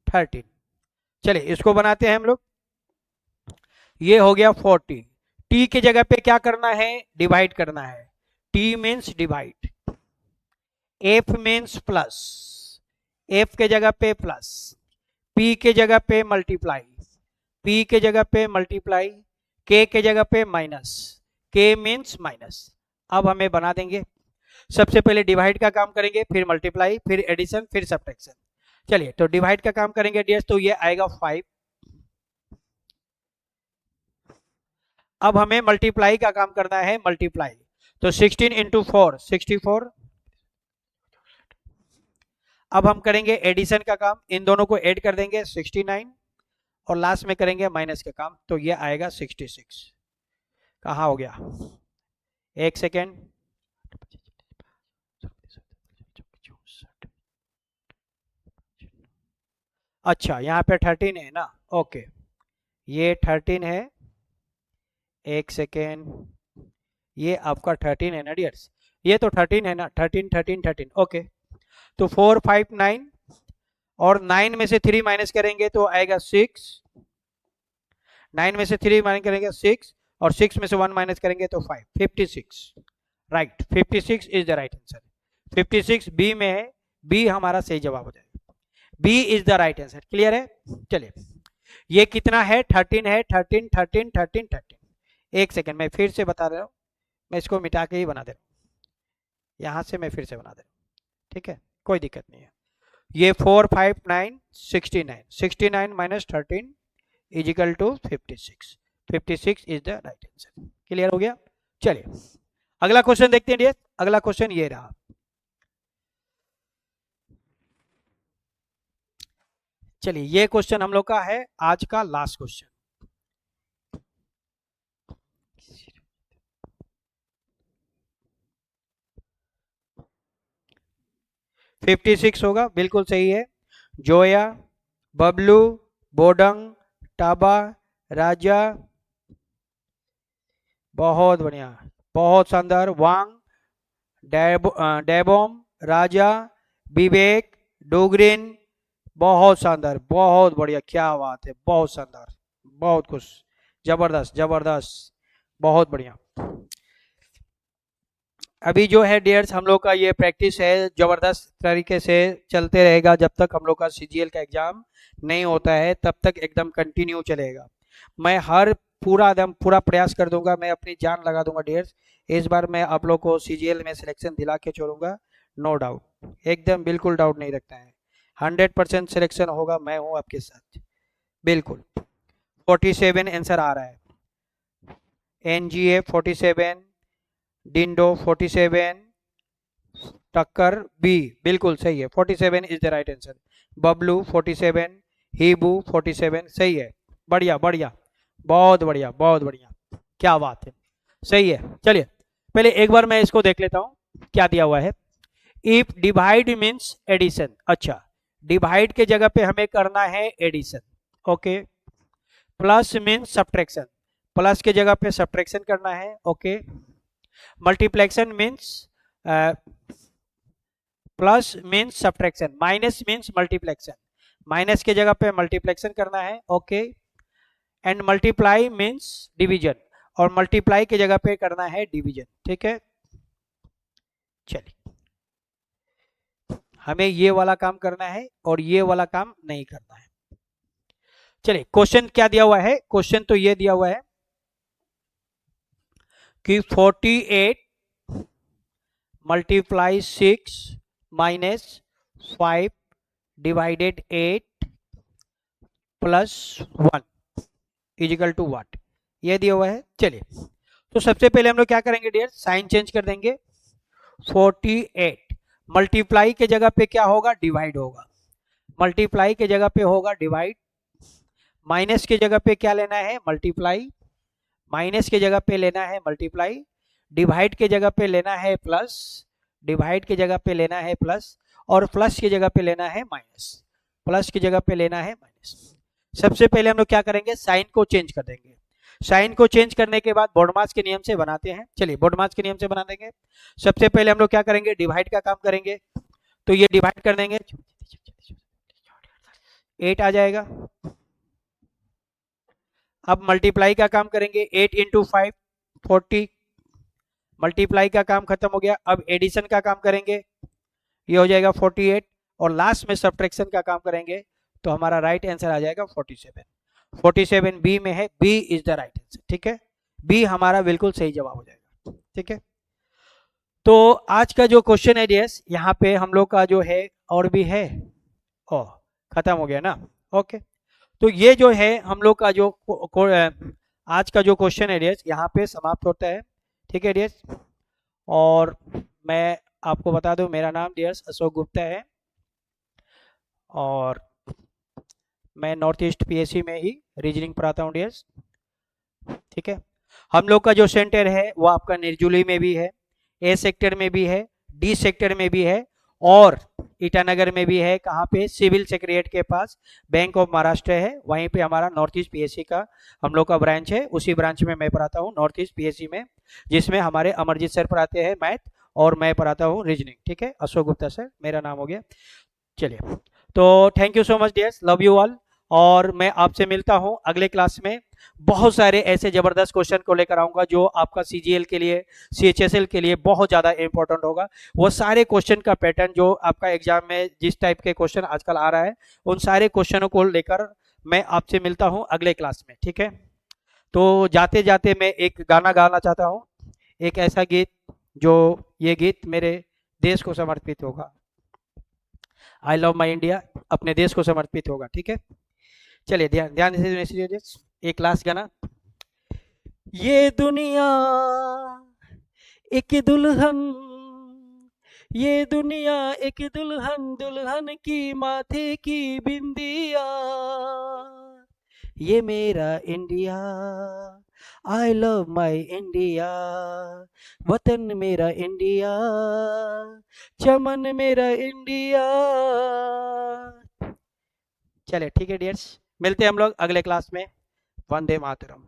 13। चलिए इसको बनाते हैं हम लोग। ये हो गया 40। टी की जगह पे क्या करना है, डिवाइड करना है। T means divide, F means plus, F के जगह पे प्लस, पी के जगह पे मल्टीप्लाई, पी के जगह पे मल्टीप्लाई, के जगह पे माइनस, के मीन्स माइनस। अब हमें बना देंगे। सबसे पहले डिवाइड का काम करेंगे, फिर मल्टीप्लाई, फिर एडिशन, फिर सब्ट्रैक्शन। चलिए तो डिवाइड का काम करेंगे डियर्स, तो ये आएगा 5। अब हमें मल्टीप्लाई का काम करना है, मल्टीप्लाई, तो 16 इंटू 4 64। अब हम करेंगे एडिशन का काम, इन दोनों को ऐड कर देंगे 69, और लास्ट में करेंगे माइनस का काम, तो ये आएगा 66। कहाँ हो गया, एक सेकेंड। अच्छा यहाँ पे 13 है ना, ओके, ये 13 है, एक सेकेंड, ये आपका 13 है ना डियर्स, ये तो 13 है ना, 13 13 13, ओके। तो 4 5 9, और 9 में से 3 माइनस करेंगे तो आएगा 6, 9 में से 3 माइनस करेंगे 6, और 6 में से 1 माइनस करेंगे तो 5, 56। Right, 56 is the right answer. 56 B में है, बी हमारा सही जवाब हो जाएगा, B is the right answer. Clear है। चलिए ये कितना है, 13 है, 13 13 13 13। एक सेकेंड मैं फिर से बता रहा हूँ, मैं इसको मिटा के ही बना दे रहा हूँ, यहाँ से मैं फिर से बना दे रहा हूँ, ठीक है, कोई दिक्कत नहीं है। ये 4 5 9 69, 69 minus 13 is equal to 56। 56 is the right answer. Clear हो गया। चलिए अगला क्वेश्चन देखते हैं डियर। अगला क्वेश्चन ये रहा। चलिए ये क्वेश्चन हम लोग का है आज का लास्ट क्वेश्चन। फिफ्टी 56 होगा, बिल्कुल सही है। जोया, बबलू, बोडंग, टाबा, राजा, बहुत बढ़िया, बहुत शानदार। वांग, डेबोम, राजा, विवेक, डोगरिन, बहुत शानदार, बहुत बढ़िया, क्या बात है, बहुत शानदार, बहुत खुश, जबरदस्त जबरदस्त, बहुत बढ़िया। अभी जो है डियर्स हम लोग का ये प्रैक्टिस है जबरदस्त तरीके से चलते रहेगा जब तक हम लोग का सीजीएल का एग्जाम नहीं होता है, तब तक एकदम कंटिन्यू चलेगा। मैं हर पूरा एकदम पूरा प्रयास कर दूंगा, मैं अपनी जान लगा दूंगा डियर्स, इस बार मैं आप लोग को सीजीएल में सिलेक्शन दिला के छोड़ूंगा, नो डाउट, एकदम बिल्कुल डाउट नहीं रखता है, 100% सिलेक्शन होगा, मैं हूँ आपके साथ बिल्कुल। 47 आंसर आ रहा है, एनजीए 47, डिंडो 47, टक्कर बी बिल्कुल सही है, 47 is the right answer. Bablu 47, हीबू 47 सही है, बढ़िया बढ़िया, बहुत बढ़िया बहुत बढ़िया, क्या बात है, सही है। चलिए पहले एक बार मैं इसको देख लेता हूं क्या दिया हुआ है। इफ डिवाइड मीन्स एडिशन, अच्छा डिवाइड के जगह पे हमें करना है addition, okay. Plus means subtraction, plus के जगह पे सब्ट्रैक्शन करना है, okay. Multiplication means plus means subtraction, minus means multiplication, minus के जगह पे मल्टीप्लेक्शन करना है, okay. And multiply means division, और मल्टीप्लाई के जगह पे करना है डिवीजन, ठीक है। चलिए हमें ये वाला काम करना है और ये वाला काम नहीं करना है। चलिए क्वेश्चन क्या दिया हुआ है, क्वेश्चन तो ये दिया हुआ है कि 48 multiply 6 minus 5 divided 8 plus 1 is equal to what, ये दिया हुआ है। चलिए तो सबसे पहले हम लोग क्या करेंगे डियर, साइन चेंज कर देंगे। 48 मल्टीप्लाई के जगह पे क्या होगा, डिवाइड होगा, मल्टीप्लाई के जगह पे होगा डिवाइड, माइनस के जगह पे क्या लेना है, मल्टीप्लाई, माइनस के जगह पे लेना है मल्टीप्लाई, डिवाइड के जगह पे लेना है प्लस, डिवाइड के जगह पे लेना है प्लस, और प्लस की जगह पे लेना है माइनस, प्लस की जगह पे लेना है माइनस। सबसे पहले हम लोग क्या करेंगे, साइन को चेंज कर देंगे। साइन को चेंज करने के बाद बोडमास के नियम से बनाते हैं, चलिए बोडमास के नियम से बना देंगे। सबसे पहले हम लोग क्या करेंगे, डिवाइड का काम करेंगे, तो ये डिवाइड कर देंगे, 8 आ जाएगा। अब मल्टीप्लाई का काम करेंगे, 8 इंटू 5 40, मल्टीप्लाई का काम खत्म हो गया। अब एडिशन का काम करेंगे, ये हो जाएगा 48, और लास्ट में सब्ट्रैक्शन का काम करेंगे तो हमारा राइट आंसर आ जाएगा 47। 47 बी में है, B is the right answer, ठीक है, बी हमारा बिल्कुल सही जवाब हो जाएगा, ठीक है। तो आज का जो क्वेश्चन है डियर्स, यहाँ पे हम लोग का जो है और भी है, ओ खत्म हो गया ना, ओके। तो ये जो है हम लोग का जो आज का जो क्वेश्चन है डियर्स यहाँ पे समाप्त होता है, ठीक है डियर्स। और मैं आपको बता दूं मेरा नाम डियर्स अशोक गुप्ता है, और मैं नॉर्थ ईस्ट पीएससी में ही रीजनिंग पढ़ाता हूँ डियर्स, ठीक है। हम लोग का जो सेंटर है वो आपका निर्जुली में भी है, ए सेक्टर में भी है, डी सेक्टर में भी है, और ईटानगर में भी है। कहाँ पे, सिविल सेक्रेटरीट के पास बैंक ऑफ महाराष्ट्र है, वहीं पे हमारा नॉर्थ ईस्ट पीएससी का हम लोग का ब्रांच है, उसी ब्रांच में मैं पढ़ाता हूँ नॉर्थ ईस्ट पीएससी में, जिसमें हमारे अमरजीत सर पढ़ाते हैं मैथ, और मैं पढ़ाता हूँ रीजनिंग, ठीक है। अशोक गुप्ता सर मेरा नाम हो गया। चलिए तो thank you so much dears, love you all, और मैं आपसे मिलता हूं अगले क्लास में। बहुत सारे ऐसे जबरदस्त क्वेश्चन को लेकर आऊंगा जो आपका सीजीएल के लिए, सीएचएसएल के लिए बहुत ज़्यादा इंपॉर्टेंट होगा। वो सारे क्वेश्चन का पैटर्न जो आपका एग्जाम में जिस टाइप के क्वेश्चन आजकल आ रहा है, उन सारे क्वेश्चनों को लेकर मैं आपसे मिलता हूँ अगले क्लास में, ठीक है। तो जाते जाते मैं एक गाना गाना चाहता हूँ, एक ऐसा गीत जो ये गीत मेरे देश को समर्पित होगा, आई लव माई इंडिया, अपने देश को समर्पित होगा, ठीक है। चलिए ध्यान ध्यान से एक लास्ट गाना। ये दुनिया एक दुल्हन, ये दुनिया एक दुल्हन, दुल्हन की माथे की बिंदिया, ये मेरा India, I love my India, वतन मेरा इंडिया, चमन मेरा इंडिया। चले ठीक है डियर्स, मिलते हैं हम लोग अगले क्लास में। वंदे मातरम।